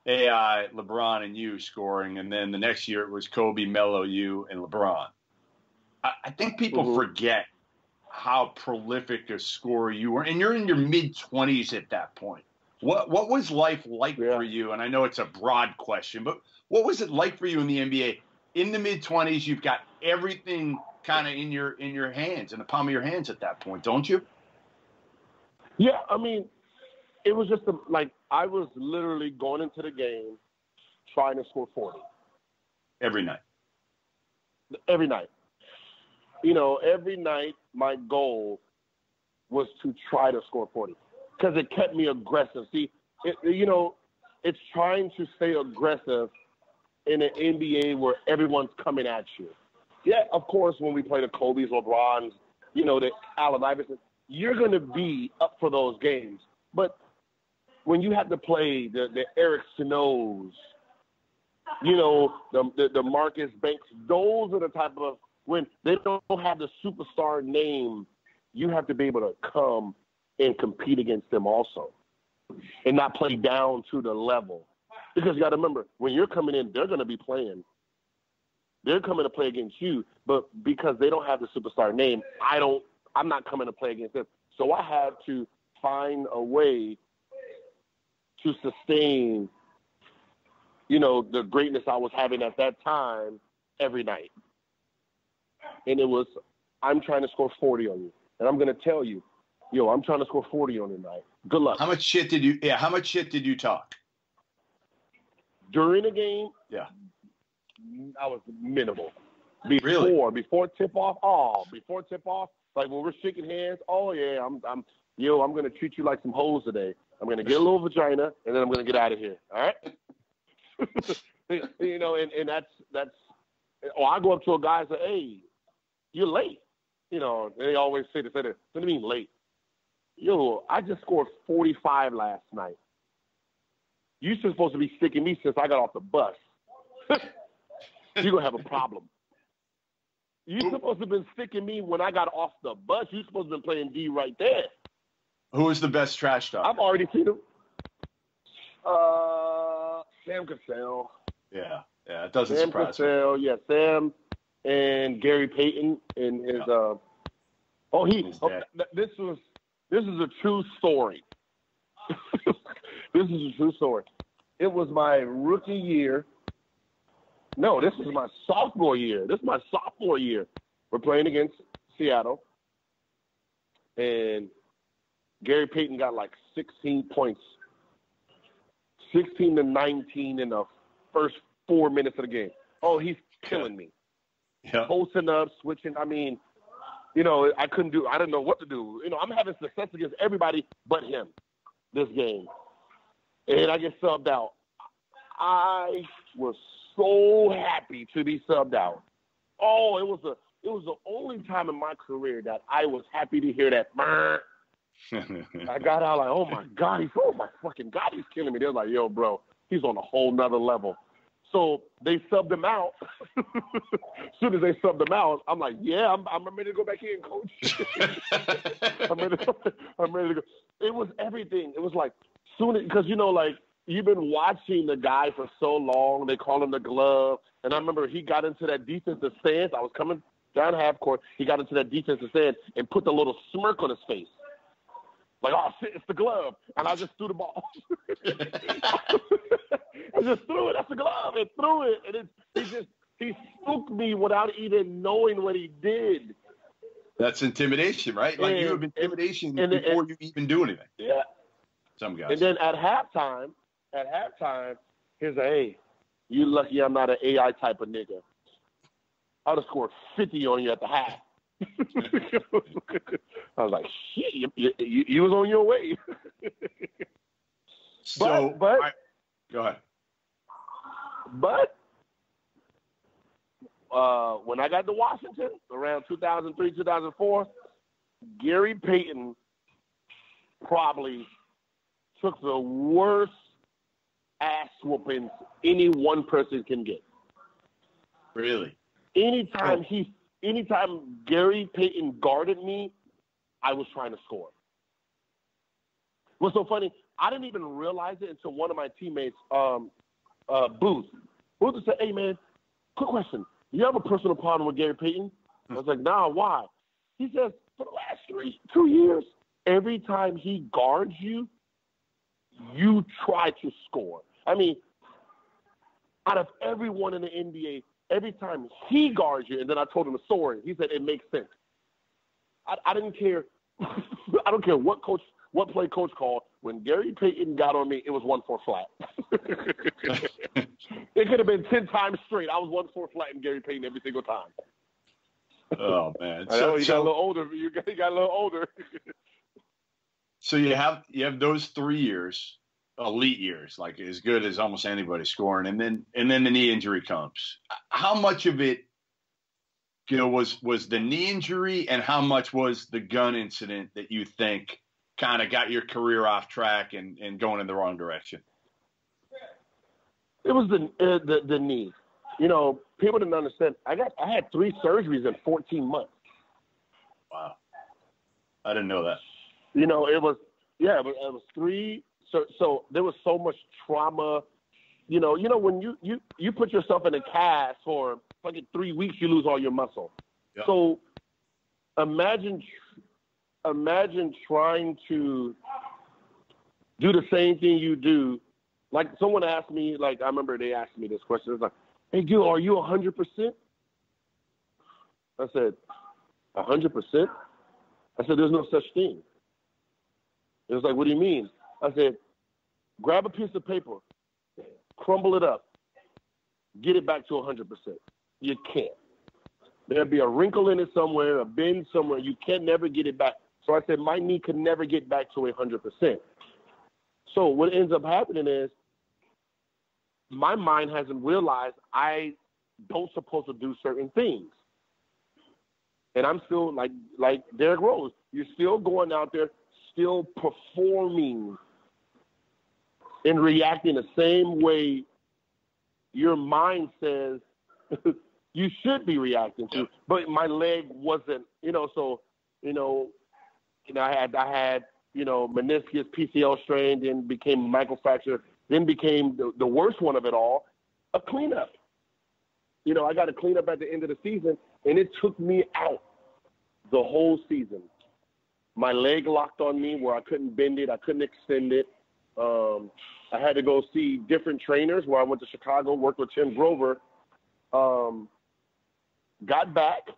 Speaker 2: AI, LeBron, and you scoring. And then the next year it was Kobe, Melo, you, and LeBron. I think people forget how prolific a scorer you were. And you're in your mid-20s at that point. What was life like for you? And I know it's a broad question, but what was it like for you in the NBA? In the mid-20s, you've got everything kind of in your hands, in the palm of your hands at that point, don't you?
Speaker 3: Yeah, I mean, it was just I was literally going into the game trying to score 40.
Speaker 2: Every night.
Speaker 3: Every night. Every night my goal was to try to score 40 because it kept me aggressive. See, it's trying to stay aggressive in an NBA where everyone's coming at you. Yeah, of course, when we play the Kobe's, LeBrons, the Allen Iverson, you're going to be up for those games. But when you have to play the Eric Snows, the Marcus Banks, those are the type of, when they don't have the superstar name, you have to be able to come and compete against them also and not play down to the level. Because you got to remember, when you're coming in, they're going to be playing. They're coming to play against you, but because they don't have the superstar name, I'm not coming to play against them. So I had to find a way to sustain, the greatness I was having at that time every night. And it was, I'm trying to score 40 on you. And I'm going to tell you, I'm trying to score 40 on you tonight. Good luck.
Speaker 2: How much shit did you talk?
Speaker 3: During the game?
Speaker 2: Yeah.
Speaker 3: I was minimal. Before tip off, like when we're shaking hands, oh yeah, I'm gonna treat you like some hoes today. I'm gonna get a little vagina and then I'm gonna get out of here. All right? And that's I go up to a guy and say, hey, you're late. They always say this. What do you mean late? I just scored 45 last night. You're supposed to be sticking me since I got off the bus. You're going to have a problem. You're supposed to have been sticking me when I got off the bus. You're supposed to have been playing D right there.
Speaker 2: Who is the best trash talker?
Speaker 3: I've already seen him. Sam Cassell.
Speaker 2: Yeah, it doesn't surprise me.
Speaker 3: Cassell, yeah, Sam and Gary Payton and his this is a true story. This is a true story. It was my rookie year. No, this is my sophomore year. We're playing against Seattle. And Gary Payton got like 16 points. 16 to 19 in the first 4 minutes of the game. Oh, he's killing me.
Speaker 2: Yeah.
Speaker 3: Posting up, switching. I mean, I didn't know what to do. I'm having success against everybody but him this game. And I get subbed out. I was so happy to be subbed out. Oh, it was the only time in my career that I was happy to hear that. I got out like, oh my fucking God, he's killing me. They're like, yo, bro, he's on a whole nother level. So they subbed him out. As soon as they subbed him out, I'm like, yeah, I'm ready to go back in, coach. I'm ready to go. It was everything. It was like because you've been watching the guy for so long. They call him the glove. And I remember he got into that defensive stance. I was coming down half court. He got into that defensive stance and put the little smirk on his face. Like, oh, shit, it's the glove. And I just threw the ball. I just threw it. That's the glove. And threw it. And he spooked me without even knowing what he did.
Speaker 2: That's intimidation, right? Like you have intimidation before you even do anything.
Speaker 3: Yeah.
Speaker 2: Some guys.
Speaker 3: And then at halftime, here's hey, you lucky I'm not an AI type of nigga. I would have scored 50 on you at the half. I was like, shit, you was on your way.
Speaker 2: But go ahead.
Speaker 3: But when I got to Washington around 2003, 2004, Gary Payton probably took the worst ass whoopings any one person can get.
Speaker 2: Really?
Speaker 3: Anytime Gary Payton guarded me, I was trying to score. What's so funny, I didn't even realize it until one of my teammates, Booth said, hey, man, quick question. You have a personal problem with Gary Payton? I was like, nah, why? He says, for the last 2 years, every time he guards you, you try to score. I mean, out of everyone in the NBA, every time he guards you, and then I told him a story, he said it makes sense. I didn't care. I don't care what play coach called. when Gary Payton got on me, it was 1-4 flat. It could have been 10 times straight. I was 1-4 flat in Gary Payton every single time.
Speaker 2: Oh man!
Speaker 3: I know you got a little older. You got a little older.
Speaker 2: So you have those 3 years, elite years, like as good as almost anybody scoring, and then the knee injury comes. How much of it, was the knee injury, and how much was the gun incident that you think kind of got your career off track and going in the wrong direction?
Speaker 3: It was the knee. People didn't understand. I had 3 surgeries in 14 months.
Speaker 2: Wow, I didn't know that.
Speaker 3: It was 3. So there was so much trauma. When you put yourself in a cast for fucking 3 weeks, you lose all your muscle. Yep. So imagine trying to do the same thing you do. Like someone asked me, I remember they asked me this question. It was like, "Hey, Gil, are you 100%?" I said, 100%? I said, "There's no such thing." It was like, "What do you mean?" I said, "Grab a piece of paper, crumble it up, get it back to 100%. You can't. There'll be a wrinkle in it somewhere, a bend somewhere. You can never get it back." So I said, my knee could never get back to 100%. So what ends up happening is my mind hasn't realized I don't supposed to do certain things. And I'm still like Derrick Rose. You're still going out there, still performing and reacting the same way your mind says you should be reacting to. But my leg wasn't, I had meniscus, PCL strain, then became microfracture, then became the worst one of it all, a cleanup. I got a cleanup at the end of the season, and it took me out the whole season. My leg locked on me where I couldn't bend it, I couldn't extend it. I had to go see different trainers where I went to Chicago, worked with Tim Grover. I got back.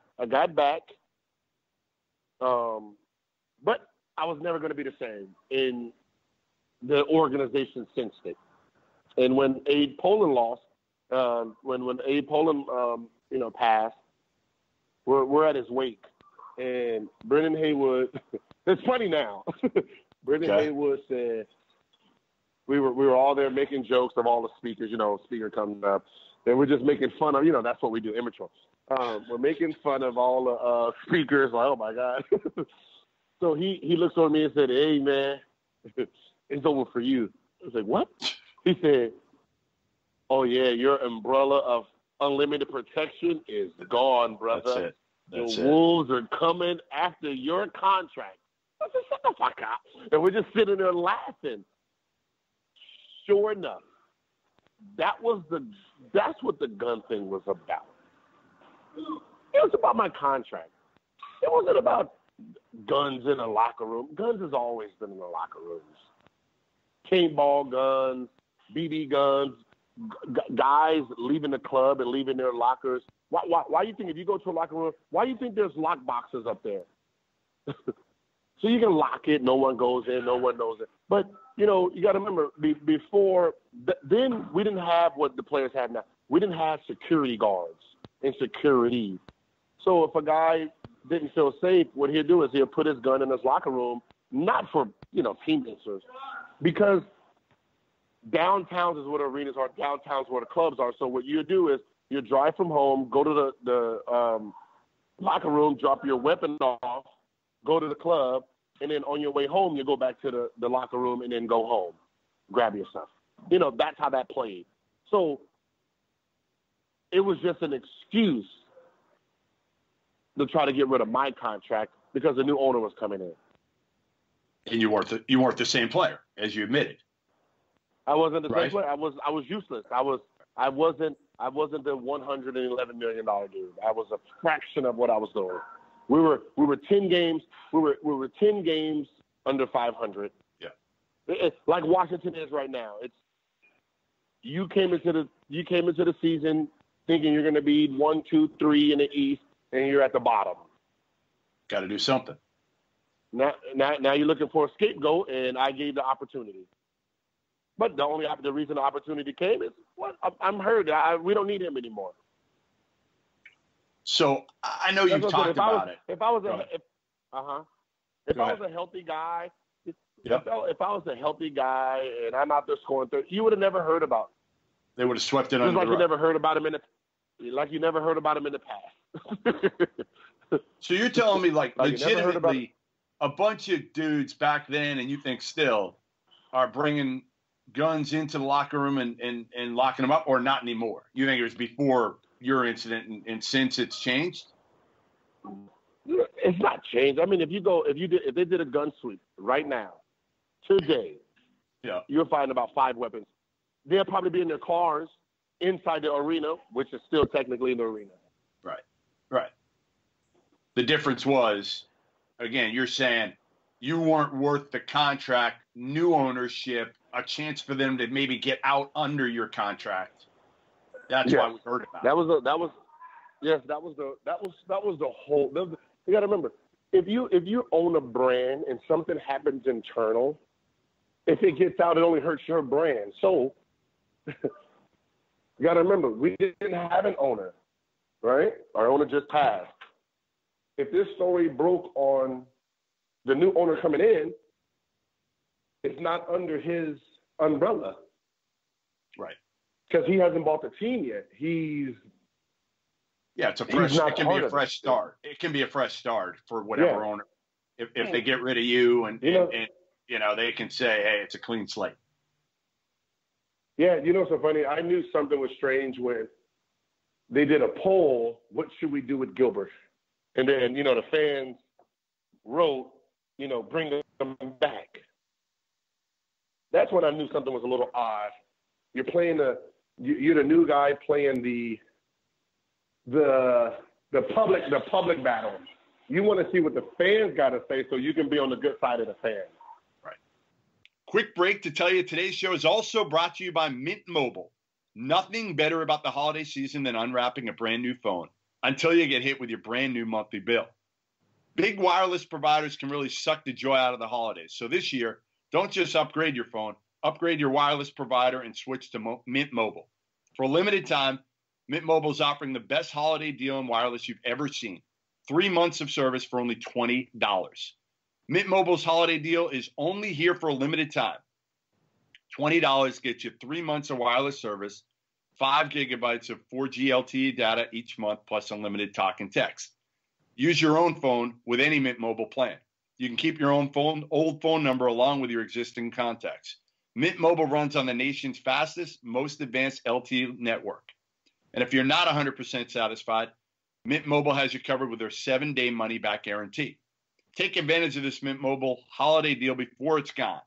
Speaker 3: But I was never going to be the same in the organization since it. And when Abe Poland lost, when Abe Poland, passed, we're at his wake. And Brendan Haywood, it's funny now. Brendan Haywood said, we were all there making jokes of all the speakers, speaker comes up. And we're just making fun of, that's what we do, immature. We're making fun of all the speakers, like, oh my God. So he looks over me and said, "Hey man, it's over for you." I was like, "What?" He said, "Oh yeah, your umbrella of unlimited protection is gone, brother. The Wolves are coming after your contract." I said, "Shut the fuck up." And we're just sitting there laughing. Sure enough, that's what the gun thing was about. It was about my contract. It wasn't about guns in a locker room. Guns has always been in the locker rooms. Paintball guns, BB guns, guys leaving the club and leaving their lockers. Why do you think if you go to a locker room, why do you think there's lock boxes up there? So you can lock it, no one goes in, no one knows it. But, you got to remember, before, then we didn't have what the players have now. We didn't have security guards and security. So if a guy didn't feel safe, what he'll do is he'll put his gun in his locker room, not for, teammates, because downtowns is where the arenas are, downtowns where the clubs are. So what you do is you drive from home, go to the locker room, drop your weapon off, go to the club, and then on your way home, you go back to the locker room and then go home, grab your stuff. That's how that played. So it was just an excuse to try to get rid of my contract because the new owner was coming in.
Speaker 2: And you weren't the same player, as you admitted.
Speaker 3: I wasn't the same player. I was useless. I wasn't the $111 million dude. I was a fraction of what I was doing. We were 10 games. We were 10 games under 500.
Speaker 2: Yeah.
Speaker 3: It's like Washington is right now. It's you came into the season thinking you're going to be 1, 2, 3 in the East, and you're at the bottom.
Speaker 2: Got to do something.
Speaker 3: Now you're looking for a scapegoat, and I gave the opportunity. But the reason the opportunity came is, I'm hurt. We don't need him anymore.
Speaker 2: So I know you've talked about it.
Speaker 3: If I was a healthy guy, if I was a healthy guy and I'm out there scoring 30, you would have never heard about it.
Speaker 2: They would have swept it under the rug.
Speaker 3: You never heard about him you never heard about him in the past.
Speaker 2: So you're telling me, legitimately, a bunch of dudes back then, and you think still, are bringing guns into the locker room and locking them up, or not anymore? You think it was before your incident and since it's changed?
Speaker 3: It's not changed. I mean, if they did a gun sweep right now, today, you'll find about 5 weapons. They'll probably be in their cars inside the arena, which is still technically in the arena.
Speaker 2: Right. The difference was, again, you're saying you weren't worth the contract, new ownership, a chance for them to maybe get out under your contract. That's why we heard about it. That was the whole. You got to remember, if you own a brand and something happens internal, if it gets out, it only hurts your brand. So you got to remember, we didn't have an owner, right? Our owner just passed. If this story broke on the new owner coming in, it's not under his umbrella. Right.
Speaker 3: Because he hasn't bought the team yet.
Speaker 2: It can be a fresh start. It can be a fresh start for whatever owner. If they get rid of you and they can say, hey, it's a clean slate.
Speaker 3: Yeah, so funny. I knew something was strange when they did a poll, what should we do with Gilbert? And then, the fans wrote, bring them back. That's when I knew something was a little odd. You're the new guy playing the public battle. You want to see what the fans got to say so you can be on the good side of the fans.
Speaker 2: Right. Quick break to tell you today's show is also brought to you by Mint Mobile. Nothing better about the holiday season than unwrapping a brand new phone until you get hit with your brand new monthly bill. Big wireless providers can really suck the joy out of the holidays. So this year, don't just upgrade your phone, upgrade your wireless provider and switch to Mint Mobile. For a limited time, Mint Mobile is offering the best holiday deal in wireless you've ever seen. 3 months of service for only $20. Mint Mobile's holiday deal is only here for a limited time. $20 gets you 3 months of wireless service, 5 gigabytes of 4G LTE data each month, plus unlimited talk and text. Use your own phone with any Mint Mobile plan. You can keep your old phone number along with your existing contacts. Mint Mobile runs on the nation's fastest, most advanced LTE network. And if you're not 100% satisfied, Mint Mobile has you covered with their 7-day money-back guarantee. Take advantage of this Mint Mobile holiday deal before it's gone.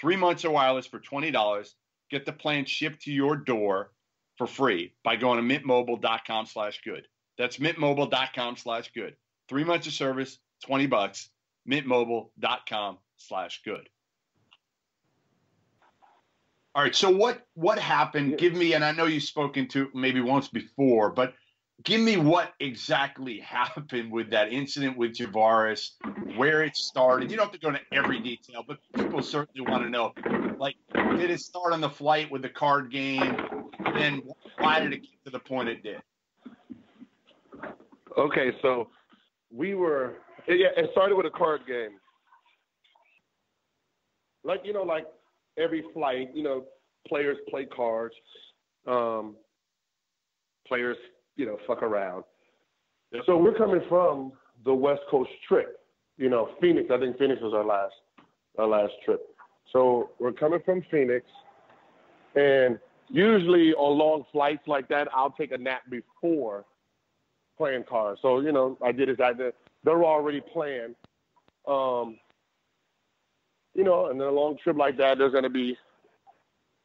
Speaker 2: 3 months of wireless for $20. Get the plan shipped to your door for free by going to mintmobile.com/good. That's mintmobile.com/good. 3 months of service, $20. mintmobile.com/good. All right, so what happened? Give me, and I know you've spoken to maybe once before, but give me what exactly happened with that incident with Javaris, where it started. You don't have to go into every detail, but people certainly want to know, did it start on the flight with the card game? Then why did it get to the point it did?
Speaker 3: Okay, so it started with a card game. Like every flight, players play cards. Players, fuck around. Yep. So we're coming from the West Coast trip. Phoenix. I think Phoenix was our last trip. So we're coming from Phoenix, and usually on long flights like that, I'll take a nap before playing cards. So I did it. They're already playing. And a long trip like that, there's going to be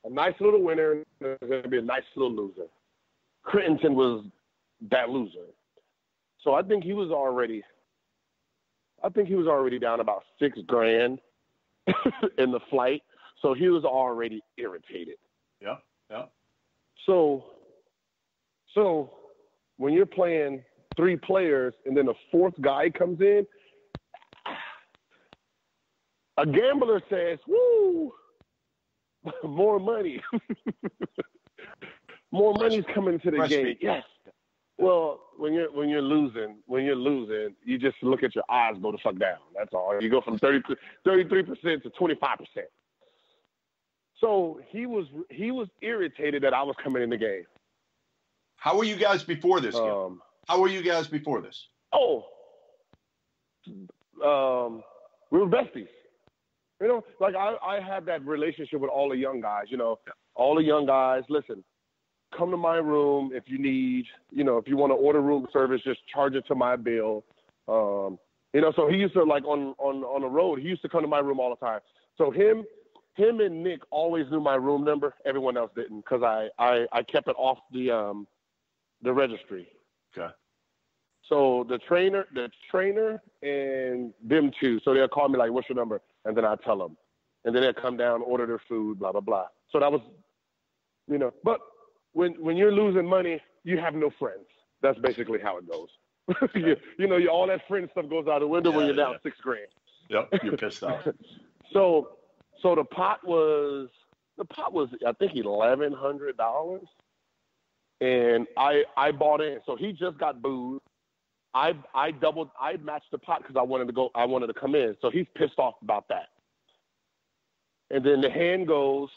Speaker 3: a nice little winner, and there's going to be a nice little loser. Crittenton was that loser. So I think he was already down about $6,000 in the flight. So he was already irritated.
Speaker 2: Yeah.
Speaker 3: So when you're playing 3 players and then a 4th guy comes in, A gambler says, "Woo, more money, more money's coming to the game." Yes. Well, when you're losing, you just look at your odds go the fuck down. That's all. You go from 33% to 25%. So he was irritated that I was coming in the game.
Speaker 2: How were you guys before this? How were you guys before this?
Speaker 3: We were besties. You know, like I had that relationship with all the young guys. You know, all the young guys. Listen, come to my room if you need. You know, if you want to order room service, just charge it to my bill. You know, so he used to like on the road. He used to come to my room all the time. So him and Nick always knew my room number. Everyone else didn't because I kept it off the registry.
Speaker 2: Okay.
Speaker 3: So the trainer and them two. So they'll call me like, "What's your number?" And then I tell them, and then they'll come down, order their food, blah blah blah. So that was, you know. But when you're losing money, you have no friends. That's basically how it goes. you know, all that friend stuff goes out the window when you're down $6,000.
Speaker 2: Yep, you're pissed off.
Speaker 3: So the pot was I think $1,100, and I bought in. So he just got booed. I matched the pot because I wanted to come in. So he's pissed off about that. And then the hand goes,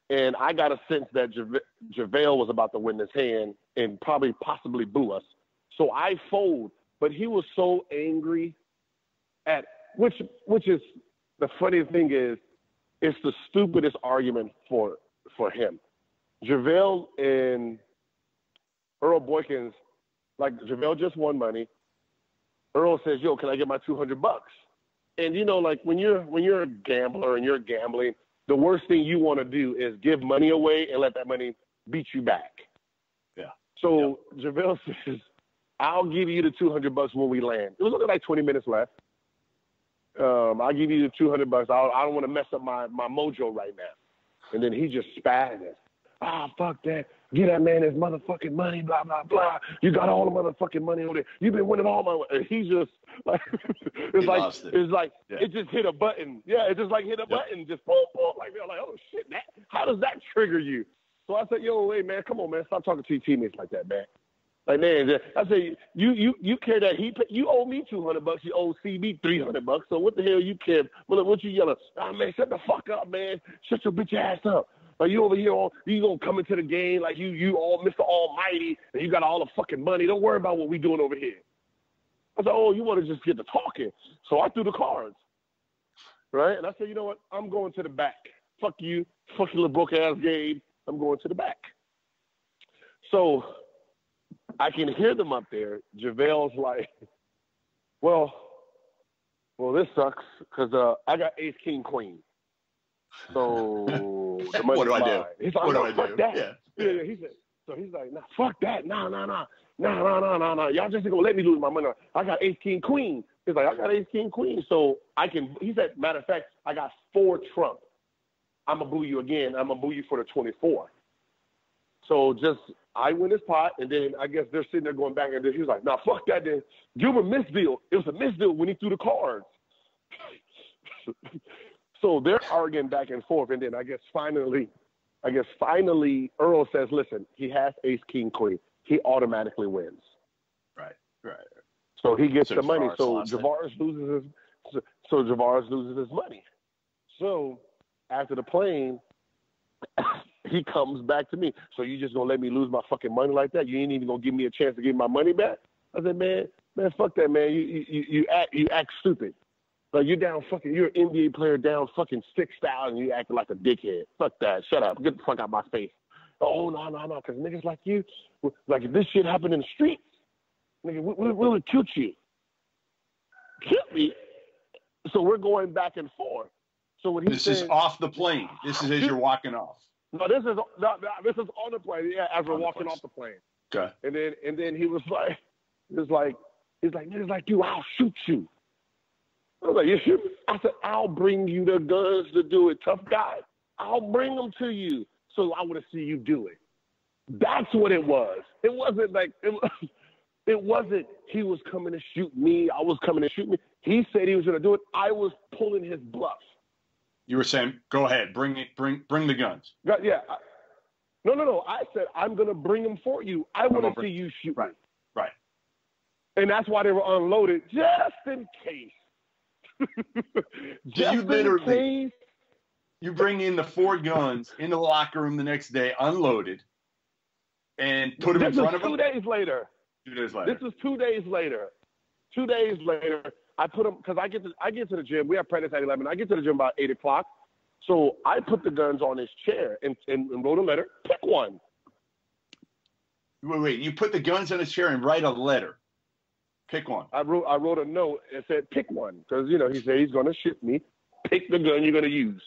Speaker 3: and I got a sense that JaVale was about to win this hand and possibly boo us. So I fold, but he was so angry at which is the funny thing is, it's the stupidest argument for him. JaVale and Earl Boykins, like JaVale just won money. Earl says, "Yo, can I get my $200?" And you know, like when you're a gambler and you're gambling, the worst thing you want to do is give money away and let that money beat you back.
Speaker 2: Yeah.
Speaker 3: So JaVale says, "I'll give you the $200 when we land." It was only like 20 minutes left. I'll give you the $200. I don't want to mess up my mojo right now. And then he just spazzed. Fuck that. Get that man his motherfucking money, blah, blah, blah. You got all the motherfucking money over there. You've been winning all my money. And he just, like, it just hit a button. Yeah, it just like hit a button. Just boom, boom. Like, they're like, oh, shit, how does that trigger you? So I said, yo, hey, man, come on, man. Stop talking to your teammates like that, man. Like, man, I say, you care that you owe me $200, you owe CB $300. So what the hell you care? What you yelling? Man, shut the fuck up, man. Shut your bitch ass up. Like, you over here, you gonna come into the game like you all Mr. Almighty, and you got all the fucking money. Don't worry about what we doing over here. I said, oh, you want to just get to talking. So I threw the cards, right? And I said, you know what? I'm going to the back. Fuck you. Fuck your little broke-ass game. I'm going to the back. So I can hear them up there. JaVale's like, well, this sucks because I got ace, king, queen. So the money's
Speaker 2: what do I
Speaker 3: mine.
Speaker 2: do?
Speaker 3: He's like,
Speaker 2: what
Speaker 3: no,
Speaker 2: do I
Speaker 3: fuck
Speaker 2: do?
Speaker 3: that.
Speaker 2: Yeah.
Speaker 3: He said, so he's like, nah, fuck that. Nah. Y'all just ain't gonna let me lose my money. I got ace, king, queen. He's like, I got ace, king, queen. So he said, matter of fact, I got 4 trump. I'm gonna boo you again. I'm gonna boo you for the 24. So I win this pot, and then I guess they're sitting there going back, and then he was like, nah, fuck that. Then Gilbert misdeal. It was a misdeal when he threw the cards. So they're arguing back and forth, and then I guess finally Earl says, listen, he has ace, king, queen. He automatically wins.
Speaker 2: Right.
Speaker 3: So he gets the money. So Javaris loses his money. So after the playing, he comes back to me. So you just gonna let me lose my fucking money like that? You ain't even gonna give me a chance to get my money back? I said, man, fuck that, man. You act stupid. Like you're an NBA player down fucking 6,000. You acting like a dickhead. Fuck that. Shut up. Get the fuck out of my face. Oh no. Because niggas like you, like if this shit happened in the streets, nigga, we'll kill you. Kill me. So we're going back and forth. So what
Speaker 2: this is off the plane. This is as you're walking off.
Speaker 3: No, this is on the plane. Yeah, as we're walking off the plane.
Speaker 2: Okay.
Speaker 3: And then he was like, niggas like you, I'll shoot you. I was like, you shoot me? I said, I'll bring you the guns to do it, tough guy. I'll bring them to you. So I want to see you do it. That's what it was. It wasn't like it It wasn't he was coming to shoot me. I was coming to shoot me. He said he was going to do it. I was pulling his bluff.
Speaker 2: You were saying, go ahead, bring the guns.
Speaker 3: Yeah. No. I said, I'm going to bring them for you. I want to see you shoot me.
Speaker 2: Right.
Speaker 3: And that's why they were unloaded, just in case.
Speaker 2: You bring in the 4 guns in the locker room the next day, unloaded, and put them in front of them?
Speaker 3: 2 days later.
Speaker 2: 2 days later.
Speaker 3: This was 2 days later. 2 days later, I put them, because I get to the gym. We have practice at 11. I get to the gym about 8 o'clock. So I put the guns on his chair and wrote a letter. Pick one.
Speaker 2: Wait. You put the guns on his chair and write a letter. Pick one.
Speaker 3: I wrote a note and said, pick one. Because, he said he's going to shoot me. Pick the gun you're going to use.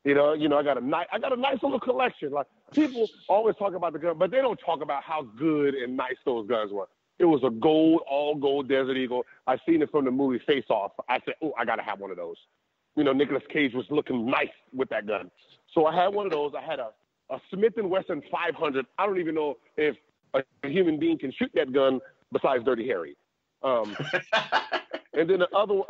Speaker 3: I got a nice little collection. Like, people always talk about the gun, but they don't talk about how good and nice those guns were. It was a all gold Desert Eagle. I seen it from the movie Face Off. I said, oh, I got to have one of those. Nicolas Cage was looking nice with that gun. So I had one of those. I had a Smith & Wesson 500. I don't even know if a human being can shoot that gun besides Dirty Harry. And then the other one,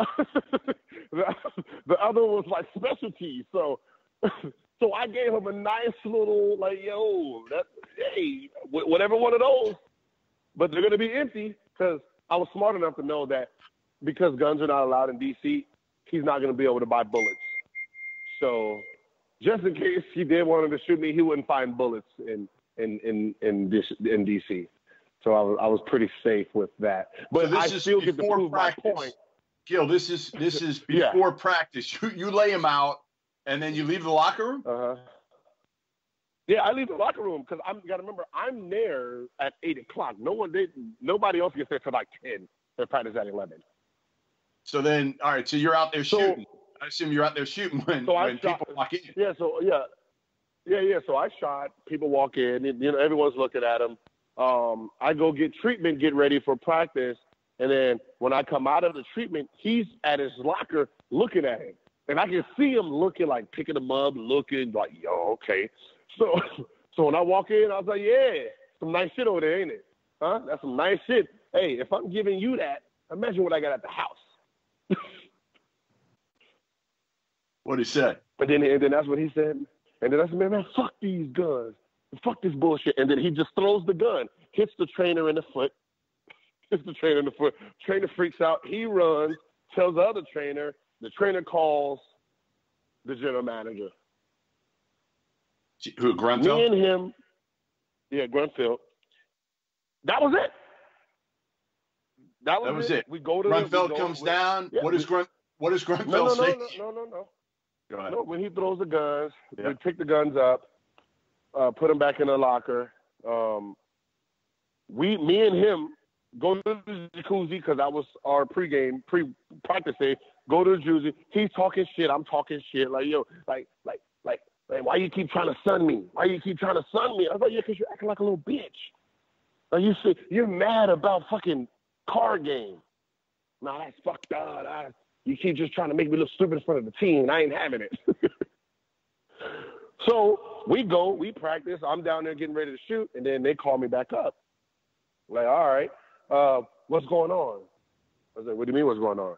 Speaker 3: the other one was like specialty. So I gave him a nice little, whatever one of those. But they're going to be empty because I was smart enough to know that because guns are not allowed in D.C., he's not going to be able to buy bullets. So just in case he did want to shoot me, he wouldn't find bullets in D.C. So I was pretty safe with that. But
Speaker 2: so
Speaker 3: I still get to prove
Speaker 2: practice.
Speaker 3: My point.
Speaker 2: Gil, this is before practice. You lay him out, and then you leave the locker room?
Speaker 3: Uh-huh. Yeah, I leave the locker room because you got to remember, I'm there at 8 o'clock. Nobody else gets there till like 10. Their practice at 11.
Speaker 2: So then, all right, so you're out there shooting. I assume you're out there shooting when people walk in.
Speaker 3: Yeah, so I shot. People walk in. Everyone's looking at them. I go get treatment, get ready for practice. And then when I come out of the treatment, he's at his locker looking at him. And I can see him looking, like picking him up, looking like, yo, okay. So when I walk in, I was like, yeah, some nice shit over there, ain't it? Huh? That's some nice shit. Hey, if I'm giving you that, imagine what I got at the house.
Speaker 2: What he said?
Speaker 3: And then that's what he said. And then I said, man, fuck these guns. Fuck this bullshit. And then he just throws the gun, hits the trainer in the foot. Trainer freaks out. He runs, tells the other trainer. The trainer calls the general manager.
Speaker 2: Who, Grunfeld?
Speaker 3: Me and him. Yeah, Grunfeld. That was it. That was it. We go to
Speaker 2: Grunfeld comes down. Yeah, what does Grunfeld say?
Speaker 3: No.
Speaker 2: Go ahead.
Speaker 3: No, when he throws the guns, we pick the guns up, put them back in the locker. Me and him go to the jacuzzi because that was our pre-practice day. Go to the jacuzzi. He's talking shit. I'm talking shit. Like, yo, like, why you keep trying to sun me? I was like, yeah, because you're acting like a little bitch. Like, you're mad about fucking card game. Nah, that's fucked up. You keep just trying to make me look stupid in front of the team. I ain't having it. So we practice. I'm down there getting ready to shoot, and then they call me back up. Like, all right, what's going on? I was like, what do you mean what's going on?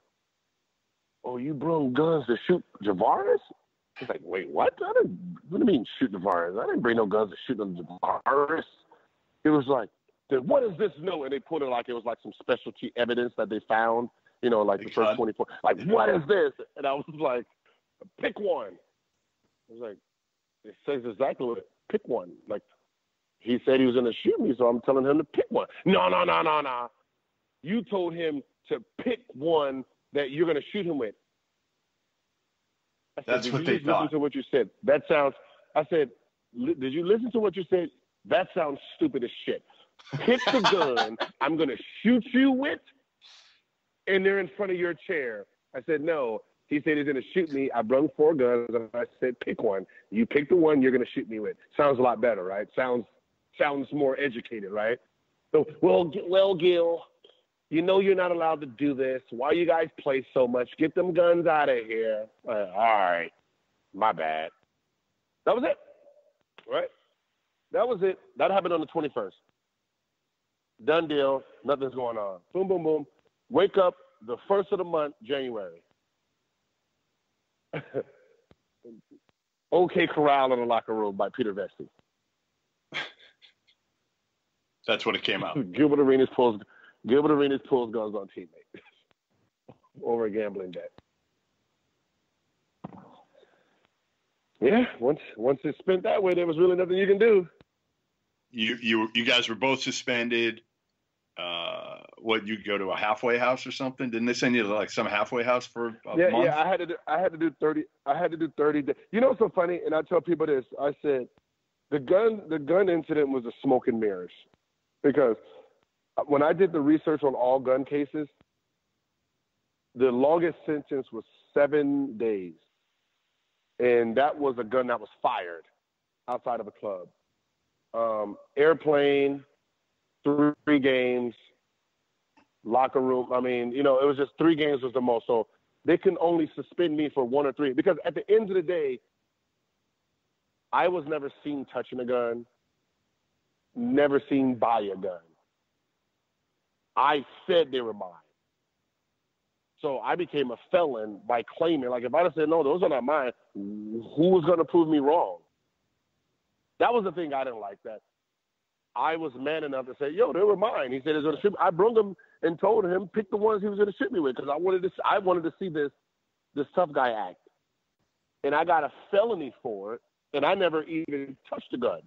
Speaker 3: Oh, you brought guns to shoot Javaris? He's like, wait, what? What do you mean shoot Javaris? I didn't bring no guns to shoot on Javaris. It was like, then what is this note? And they put it like it was like some specialty evidence that they found, like the first 24. Like, what is this? And I was like, pick one. I was like, it says exactly what, pick one. Like, he said he was going to shoot me, so I'm telling him to pick one. No. You told him to pick one that you're going to shoot him with. I said,
Speaker 2: That's what they thought.
Speaker 3: Listen to what you said. I said, did you listen to what you said? That sounds stupid as shit. Pick the gun I'm going to shoot you with, and they're in front of your chair. I said, no. He said he's going to shoot me. I brung 4 guns, and I said, pick one. You pick the one you're going to shoot me with. Sounds a lot better, right? Sounds more educated, right? So, well, Gil, you're not allowed to do this. Why you guys play so much? Get them guns out of here. All right. My bad. That was it, right? That was it. That happened on the 21st. Done deal. Nothing's going on. Boom, boom, boom. Wake up the first of the month, January. OK Corral in the locker room by Peter Vesey.
Speaker 2: That's what it came out.
Speaker 3: Gilbert Arenas pulls guns on teammates over a gambling debt. Yeah, once it's spent that way, there was really nothing you can do.
Speaker 2: You guys were both suspended. You go to a halfway house or something? Didn't they send you to like some halfway house for a month?
Speaker 3: Yeah. I had to do 30. I had to do 30 days. You know what's so funny? And I tell people this. I said the gun incident was a smoke and mirrors, because when I did the research on all gun cases, the longest sentence was 7 days, and that was a gun that was fired outside of a club. Airplane, 3 games, locker room. I mean, it was just 3 games was the most. So they can only suspend me for 1 or 3, because at the end of the day, I was never seen touching a gun, never seen buy a gun. I said they were mine. So I became a felon by claiming, like, if I'd have said, no, those are not mine, who was going to prove me wrong? That was the thing I didn't like, that I was man enough to say, yo, they were mine. He said, he's going to shoot me. I brung him and told him, pick the ones he was going to shoot me with, because I wanted to see this tough guy act. And I got a felony for it, and I never even touched a gun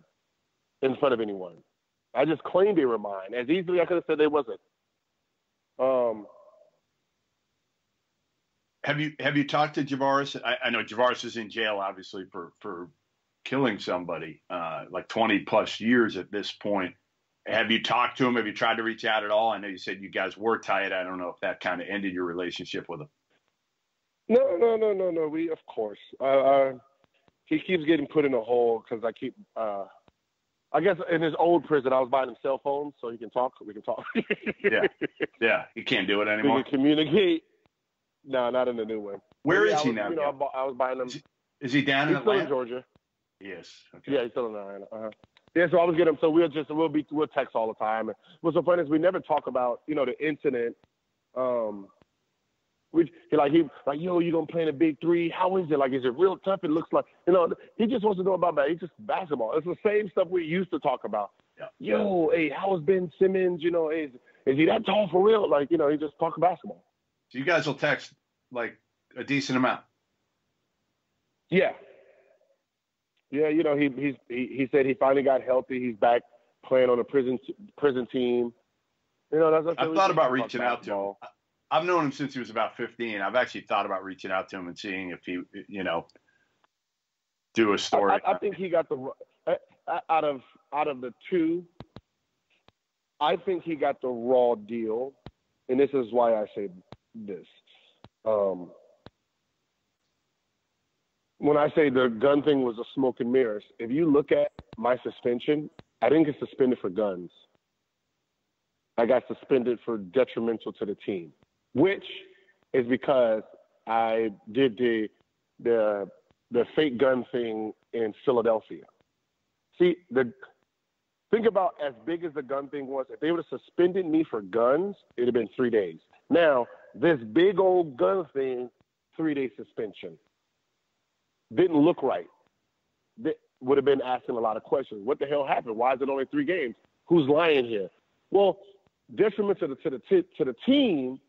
Speaker 3: in front of anyone. I just claimed they were mine. As easily I could have said they wasn't.
Speaker 2: Have you talked to Javaris? I know Javaris is in jail, obviously, for killing somebody, like 20 plus years at this point. Have you talked to him? Have you tried to reach out at all? I know you said you guys were tight. I don't know if that kind of ended your relationship with him.
Speaker 3: No. We, of course. He keeps getting put in a hole because I keep. I guess in his old prison, I was buying him cell phones so he can talk. We can talk.
Speaker 2: Yeah. He can't do it anymore.
Speaker 3: We can communicate. No, not in the new one.
Speaker 2: Where is he now?
Speaker 3: I was buying him.
Speaker 2: Is he down in
Speaker 3: Atlanta?
Speaker 2: Atlanta?
Speaker 3: He's still in Georgia.
Speaker 2: Yes. Okay.
Speaker 3: Yeah, he's still in Atlanta. Yeah, so I was getting him. So we'll text all the time. And what's so funny is we never talk about the incident. He like, yo, you gonna play in a Big 3? How is it? Like, is it real tough? It looks like, he just wants to know about that. He's just basketball. It's the same stuff we used to talk about.
Speaker 2: Yeah.
Speaker 3: Yo, hey, how is Ben Simmons? Is he that tall for real? Like, he just talk basketball.
Speaker 2: So you guys will text like a decent amount.
Speaker 3: Yeah. Yeah, he said he finally got healthy. He's back playing on a prison team. That's
Speaker 2: I've thought about reaching out to him. I've known him since he was about 15. I've actually thought about reaching out to him and seeing if he, do a story.
Speaker 3: I think he got out of the 2. I think he got the raw deal, and this is why I say this. When I say the gun thing was a smoke and mirrors, if you look at my suspension, I didn't get suspended for guns. I got suspended for detrimental to the team, which is because I did the fake gun thing in Philadelphia. See, think about as big as the gun thing was. If they would have suspended me for guns, it'd have been 3 days. Now, this big old gun thing, 3-day suspension. Didn't look right. They would have been asking a lot of questions. What the hell happened? Why is it only 3 games? Who's lying here? Well, detriment to the team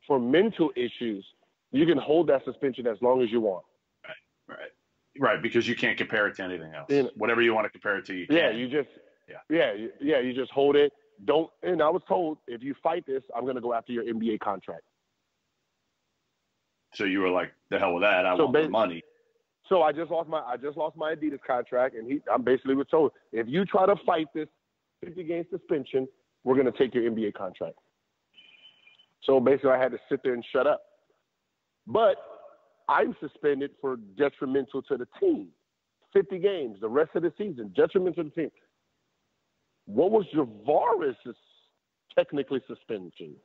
Speaker 3: for mental issues, you can hold that suspension as long as you want.
Speaker 2: Right, because you can't compare it to anything else. Whatever you want to compare it to, you
Speaker 3: can.
Speaker 2: You
Speaker 3: just hold it. And I was told, if you fight this, I'm going to go after your NBA contract.
Speaker 2: So you were like, the hell with that. I want the money.
Speaker 3: So I just lost my Adidas contract, and I basically was told, if you try to fight this 50-game suspension, we're going to take your NBA contract. So basically I had to sit there and shut up. But I'm suspended for detrimental to the team. 50 games, the rest of the season, detrimental to the team. What was Javaris' technically suspension?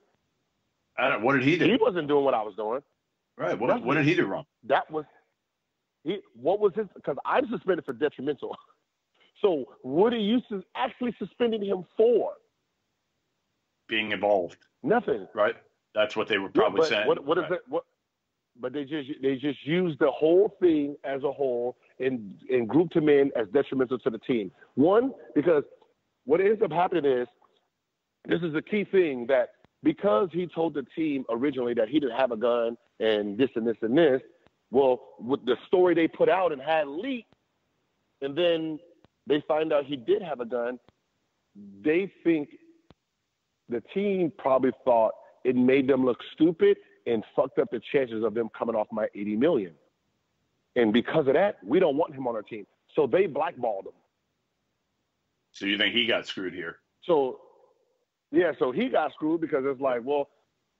Speaker 2: What did he do?
Speaker 3: He wasn't doing what I was doing.
Speaker 2: Right. What did he do wrong?
Speaker 3: What was his? Because I'm suspended for detrimental. So what are you actually suspending him for?
Speaker 2: being involved.
Speaker 3: Nothing.
Speaker 2: Right? That's what they were probably saying.
Speaker 3: What is it? But they just use the whole thing as a whole and group them in as detrimental to the team. One, because what ends up happening is, this is the key thing, that because he told the team originally that he didn't have a gun and this and this and this, well, with the story they put out and had leaked, and then they find out he did have a gun, they think the team probably thought it made them look stupid and fucked up the chances of them coming off my $80 million. And because of that, we don't want him on our team. So they blackballed him.
Speaker 2: So you think he got screwed here?
Speaker 3: So he got screwed because it's like, well,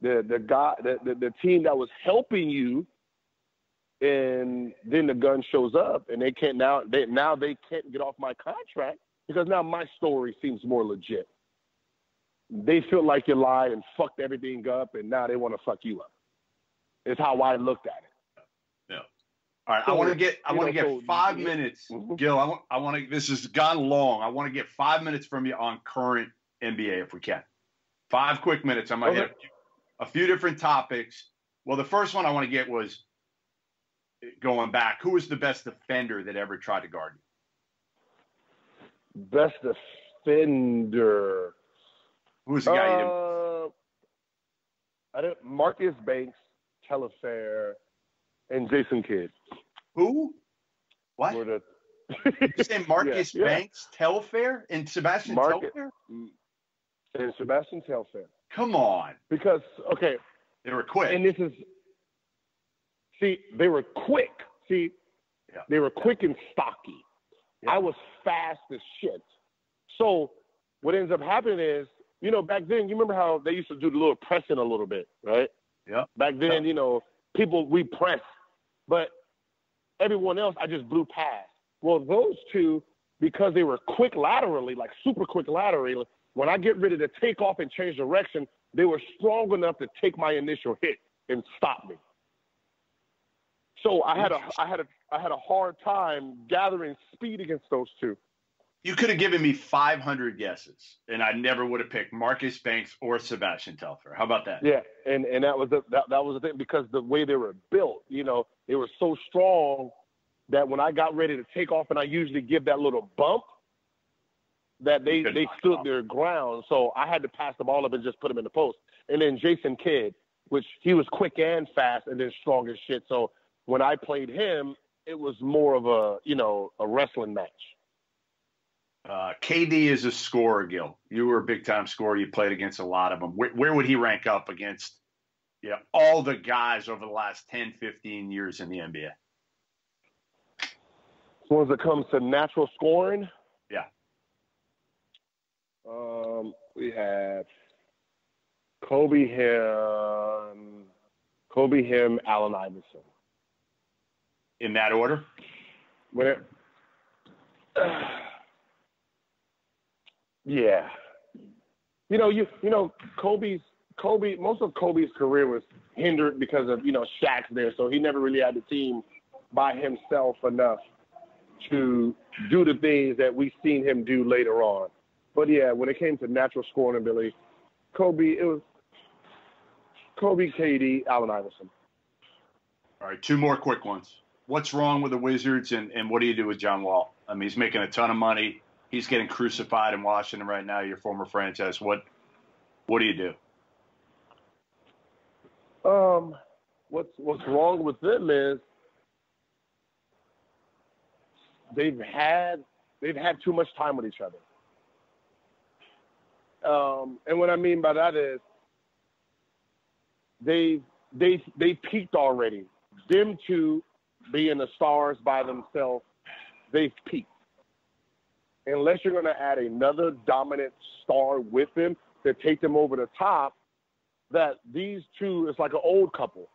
Speaker 3: the team that was helping you, and then the gun shows up, and they can't they can't get off my contract because now my story seems more legit. They feel like you lied and fucked everything up, and now they want to fuck you up. It's how I looked at it.
Speaker 2: Yeah. All right. So, I want to get 5 minutes, mm-hmm. Gil. I want to. This has gone long. I want to get 5 minutes from you on current NBA, if we can. 5 quick minutes. I'm gonna hit a few different topics. Well, the first one I want to get was going back. Who was the best defender that ever tried to guard you?
Speaker 3: Best defender.
Speaker 2: Who was the guy
Speaker 3: you didn't? Marcus Banks, Telfair, and Jason Kidd.
Speaker 2: Who? What?
Speaker 3: You
Speaker 2: say Marcus Banks, Telfair, and Sebastian Telfair?
Speaker 3: And Sebastian Telfair.
Speaker 2: Come on.
Speaker 3: Because, okay.
Speaker 2: They were quick.
Speaker 3: And they were quick. They were quick and stocky. Yeah. I was fast as shit. So what ends up happening is, back then, you remember how they used to do the little pressing a little bit, right?
Speaker 2: Yeah.
Speaker 3: Back then, we pressed. But everyone else, I just blew past. Well, those two, because they were quick laterally, like super quick laterally, when I get ready to take off and change direction, they were strong enough to take my initial hit and stop me. So I had a hard time gathering speed against those two.
Speaker 2: You could have given me 500 guesses, and I never would have picked Marcus Banks or Sebastian Telfair. How about that?
Speaker 3: Yeah, and that was the thing, because the way they were built, they were so strong that when I got ready to take off, and I usually give that little bump, that they stood their ground. So I had to pass the ball up and just put them in the post. And then Jason Kidd, which he was quick and fast and then strong as shit. So when I played him, it was more of a wrestling match.
Speaker 2: KD is a scorer, Gil. You were a big-time scorer. You played against a lot of them. Where would he rank up against all the guys over the last 10, 15 years in the NBA?
Speaker 3: Once it comes to natural scoring?
Speaker 2: Yeah.
Speaker 3: We have Kobe, him, Allen Iverson.
Speaker 2: In that order?
Speaker 3: Yeah. Kobe, most of Kobe's career was hindered because of, Shaq's there. So he never really had the team by himself enough to do the things that we've seen him do later on. But yeah, when it came to natural scoring ability, it was Kobe, KD, Allen Iverson.
Speaker 2: All right, 2 more quick ones. What's wrong with the Wizards, and what do you do with John Wall? I mean, he's making a ton of money. He's getting crucified in Washington right now, your former franchise. What do you do?
Speaker 3: What's wrong with them is they've had too much time with each other. And what I mean by that is they peaked already. Them two being the stars by themselves, they've peaked. Unless you're going to add another dominant star with them to take them over the top, that these two is like an old couple.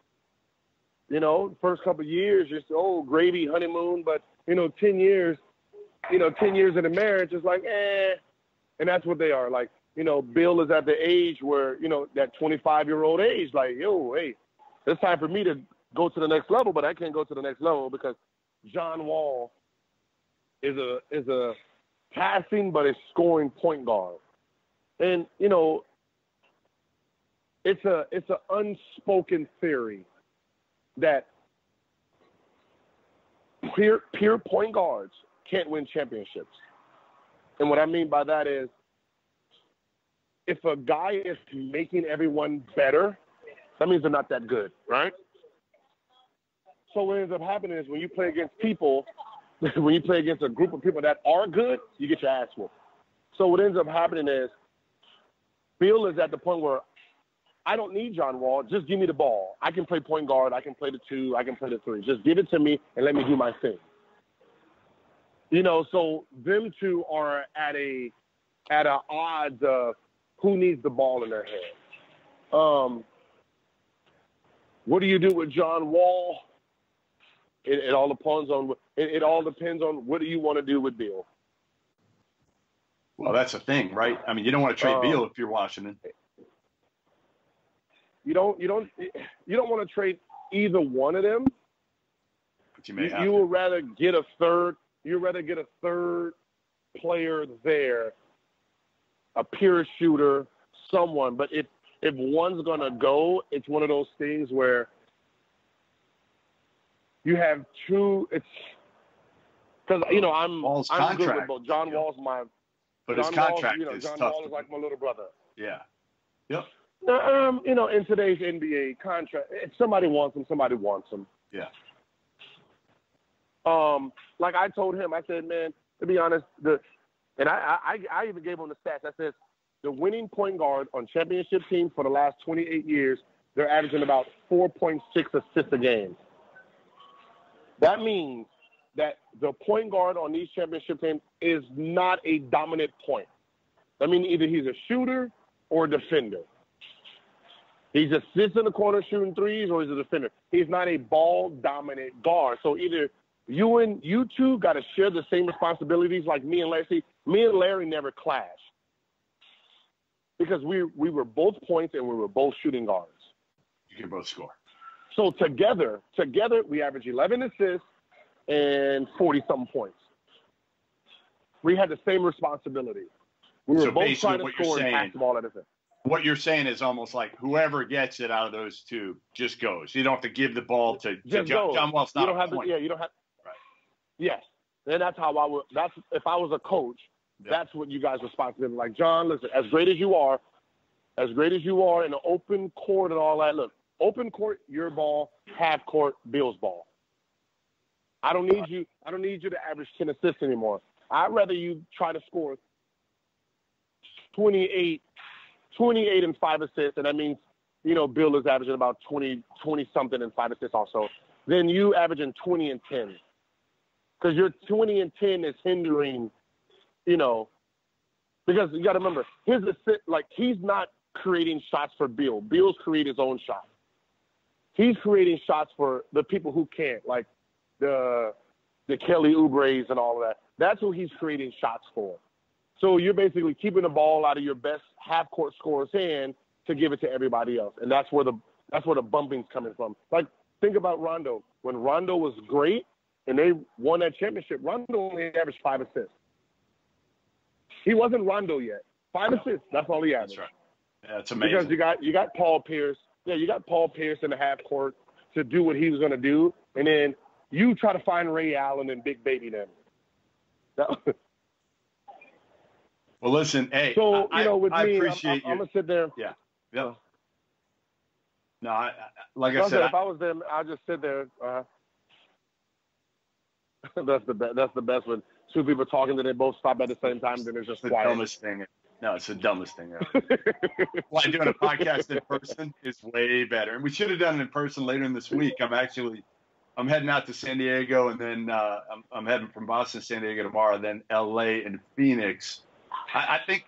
Speaker 3: First couple of years, just gravy, honeymoon, but 10 years in a marriage is like, and that's what they are. Like, Bill is at the age where, that 25-year-old age, like, hey, it's time for me to go to the next level, but I can't go to the next level because John Wall is a passing but a scoring point guard. And, it's an unspoken theory that pure point guards can't win championships. And what I mean by that is, if a guy is making everyone better, that means they're not that good, right? So what ends up happening is when you play against people, when you play against a group of people that are good, you get your ass whooped. So what ends up happening is Bill is at the point where I don't need John Wall. Just give me the ball. I can play point guard. I can play the 2. I can play the 3. Just give it to me and let me do my thing. You know, so them two are at a odds of who needs the ball in their hand. What do you do with John Wall? It all depends on what do you want to do with Beal.
Speaker 2: Well, that's the thing, right? I mean, you don't want to trade Beal if you're Washington.
Speaker 3: You don't want to trade either one of them.
Speaker 2: But you may have
Speaker 3: you
Speaker 2: to.
Speaker 3: would rather get a third. You'd rather get a third player there, a pure shooter, someone. But if one's gonna go, it's one of those things where you have two. It's because I'm good with both. John Wall's my.
Speaker 2: But
Speaker 3: John
Speaker 2: his contract
Speaker 3: Wall's,
Speaker 2: is
Speaker 3: John
Speaker 2: tough.
Speaker 3: Wall is like my little brother.
Speaker 2: Yeah. Yep.
Speaker 3: In today's NBA contract, if somebody wants him, somebody wants him.
Speaker 2: Yeah.
Speaker 3: Like I told him, I said, man, to be honest, I even gave him the stats. I said, the winning point guard on championship teams for the last 28 years, they're averaging about 4.6 assists a game. That means that the point guard on these championship teams is not a dominant point. I mean, either he's a shooter or a defender. He just sits in the corner shooting threes, or he's a defender. He's not a ball-dominant guard. So either you two got to share the same responsibilities like me and Larry. See, me and Larry never clashed because we were both points and we were both shooting guards.
Speaker 2: You can both score.
Speaker 3: So together, we average 11 assists and 40-something points. We had the same responsibility. We were both trying to score and pass the ball at the same.
Speaker 2: What you're saying is almost like whoever gets it out of those two just goes. You don't have to give the ball to John Wall's not a point.
Speaker 3: You don't have.
Speaker 2: Right.
Speaker 3: Yes, and that's how I would. That's if I was a coach. Yeah. That's what you guys' responsibility. Like, John, listen, as great as you are in the open court and all that. Look, open court, your ball. Half court, Bill's ball. I don't need you. I don't need you to average 10 assists anymore. I'd rather you try to score 28 and 5 assists, and that means, Bill is averaging about 20-something and 5 assists also. Then you averaging 20 and 10. Because your 20 and 10 is hindering, because you got to remember, his assist, like, he's not creating shots for Bill. Bill's creating his own shots. He's creating shots for the people who can't, like the Kelly Oubre's and all of that. That's who he's creating shots for. So you're basically keeping the ball out of your best half-court scorer's hand to give it to everybody else, and that's where the bumping's coming from. Like, think about Rondo. When Rondo was great and they won that championship, Rondo only averaged 5 assists. He wasn't Rondo yet. 5 assists. That's all he averaged.
Speaker 2: That's right. Yeah, it's amazing.
Speaker 3: Because you got Paul Pierce. Yeah, you got Paul Pierce in the half court to do what he was going to do, and then you try to find Ray Allen and Big Baby them.
Speaker 2: Well, listen, hey,
Speaker 3: so, with
Speaker 2: I
Speaker 3: me,
Speaker 2: appreciate
Speaker 3: I'm going to sit there.
Speaker 2: Yeah. Yep. No, like I said,
Speaker 3: if I was them, I'd just sit there. That's the best when two people talking that they both stop at the same time, then it's just
Speaker 2: the
Speaker 3: quiet.
Speaker 2: Dumbest thing. No, it's the dumbest thing ever. Why doing a podcast in person is way better. And we should have done it in person later in this week. I'm heading out to San Diego, and then I'm heading from Boston to San Diego tomorrow, then LA and Phoenix. I think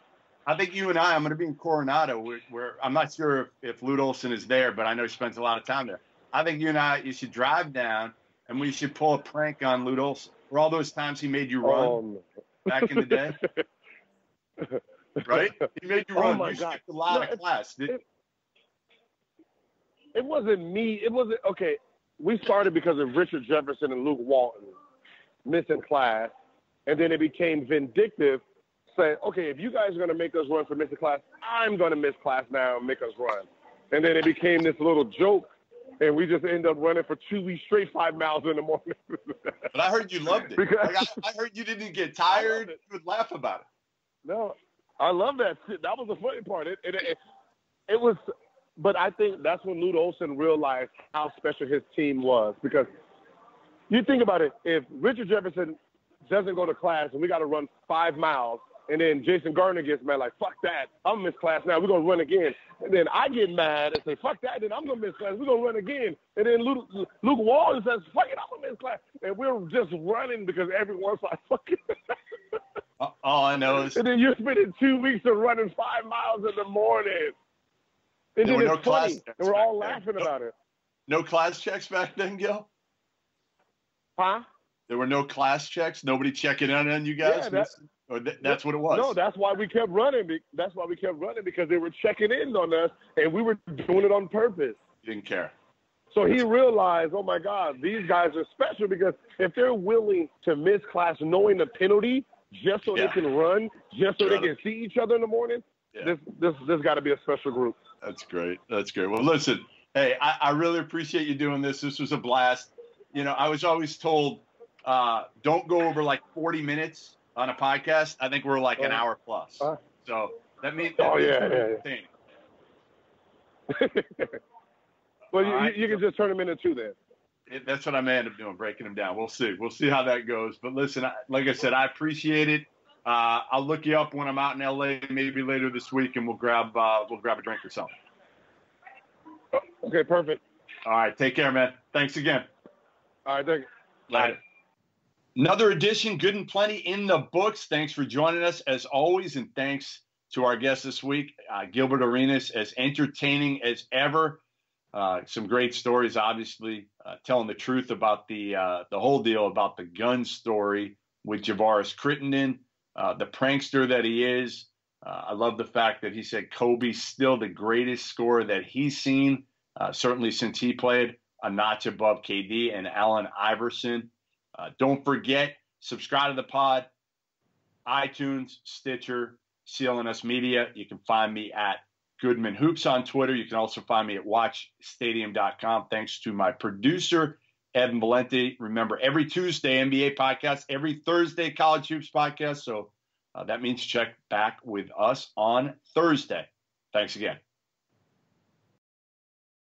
Speaker 2: you and I'm going to be in Coronado, where I'm not sure if Lute Olson is there, but I know he spends a lot of time there. I think you should drive down, and we should pull a prank on Lute Olson. For all those times he made you run back in the day. Right? He made you run.
Speaker 3: Oh, my
Speaker 2: You
Speaker 3: God.
Speaker 2: skipped a lot of class.
Speaker 3: It wasn't me. It wasn't – okay, we started because of Richard Jefferson and Luke Walton missing class, and then it became vindictive, saying, okay, if you guys are going to make us run for missing class, I'm going to miss class now and make us run. And then it became this little joke, and we just ended up running for 2 weeks straight, 5 miles in the morning.
Speaker 2: But I heard you loved it.
Speaker 3: Because,
Speaker 2: like I heard you didn't get tired. You would laugh about it.
Speaker 3: No, I love that shit. That was the funny part. It was, but I think that's when Lute Olson realized how special his team was. Because you think about it, if Richard Jefferson doesn't go to class and we got to run 5 miles, and then Jason Gardner gets mad, like, fuck that, I'm going to miss class now, we're going to run again. And then I get mad and say, fuck that, then I'm going to miss class, we're going to run again. And then Luke Walton says, fuck it, I'm going to miss class. And we're just running because everyone's like, fuck it.
Speaker 2: All I know is.
Speaker 3: And then you're spending 2 weeks of running 5 miles in the morning. And then it's funny, and we're all laughing about it.
Speaker 2: No class checks back then, Gil?
Speaker 3: Huh?
Speaker 2: There were no class checks? Nobody checking in on you guys? Yeah, that's what it was?
Speaker 3: No, that's why we kept running. That's why we kept running, because they were checking in on us, and we were doing it on purpose.
Speaker 2: You didn't care.
Speaker 3: So he realized, oh, my God, these guys are special, because if they're willing to miss class knowing the penalty just so they can run, just so they can see each other in the morning, this got to be a special group.
Speaker 2: That's great. That's great. Well, listen, hey, I really appreciate you doing this. This was a blast. You know, I was always told, don't go over like 40 minutes on a podcast. I think we're like an hour plus. So that means. Yeah.
Speaker 3: Well, you can just turn them into 2 then.
Speaker 2: That's what I may end up doing, breaking them down. We'll see. We'll see how that goes. But listen, like I said, I appreciate it. I'll look you up when I'm out in LA, maybe later this week, and we'll grab a drink or something.
Speaker 3: Okay, perfect.
Speaker 2: All right, take care, man. Thanks again.
Speaker 3: All right, thank you.
Speaker 2: Later. Another edition, Good and Plenty in the books. Thanks for joining us as always, and thanks to our guest this week, Gilbert Arenas, as entertaining as ever. Some great stories, obviously, telling the truth about the whole deal about the gun story with Javaris Crittenden, the prankster that he is. I love the fact that he said Kobe's still the greatest scorer that he's seen, certainly since he played, a notch above KD and Allen Iverson. Don't forget, subscribe to the pod, iTunes, Stitcher, CLNS Media. You can find me at Goodman Hoops on Twitter. You can also find me at watchstadium.com. Thanks to my producer, Evan Valente. Remember, every Tuesday, NBA podcast, every Thursday, College Hoops podcast. So that means check back with us on Thursday. Thanks again.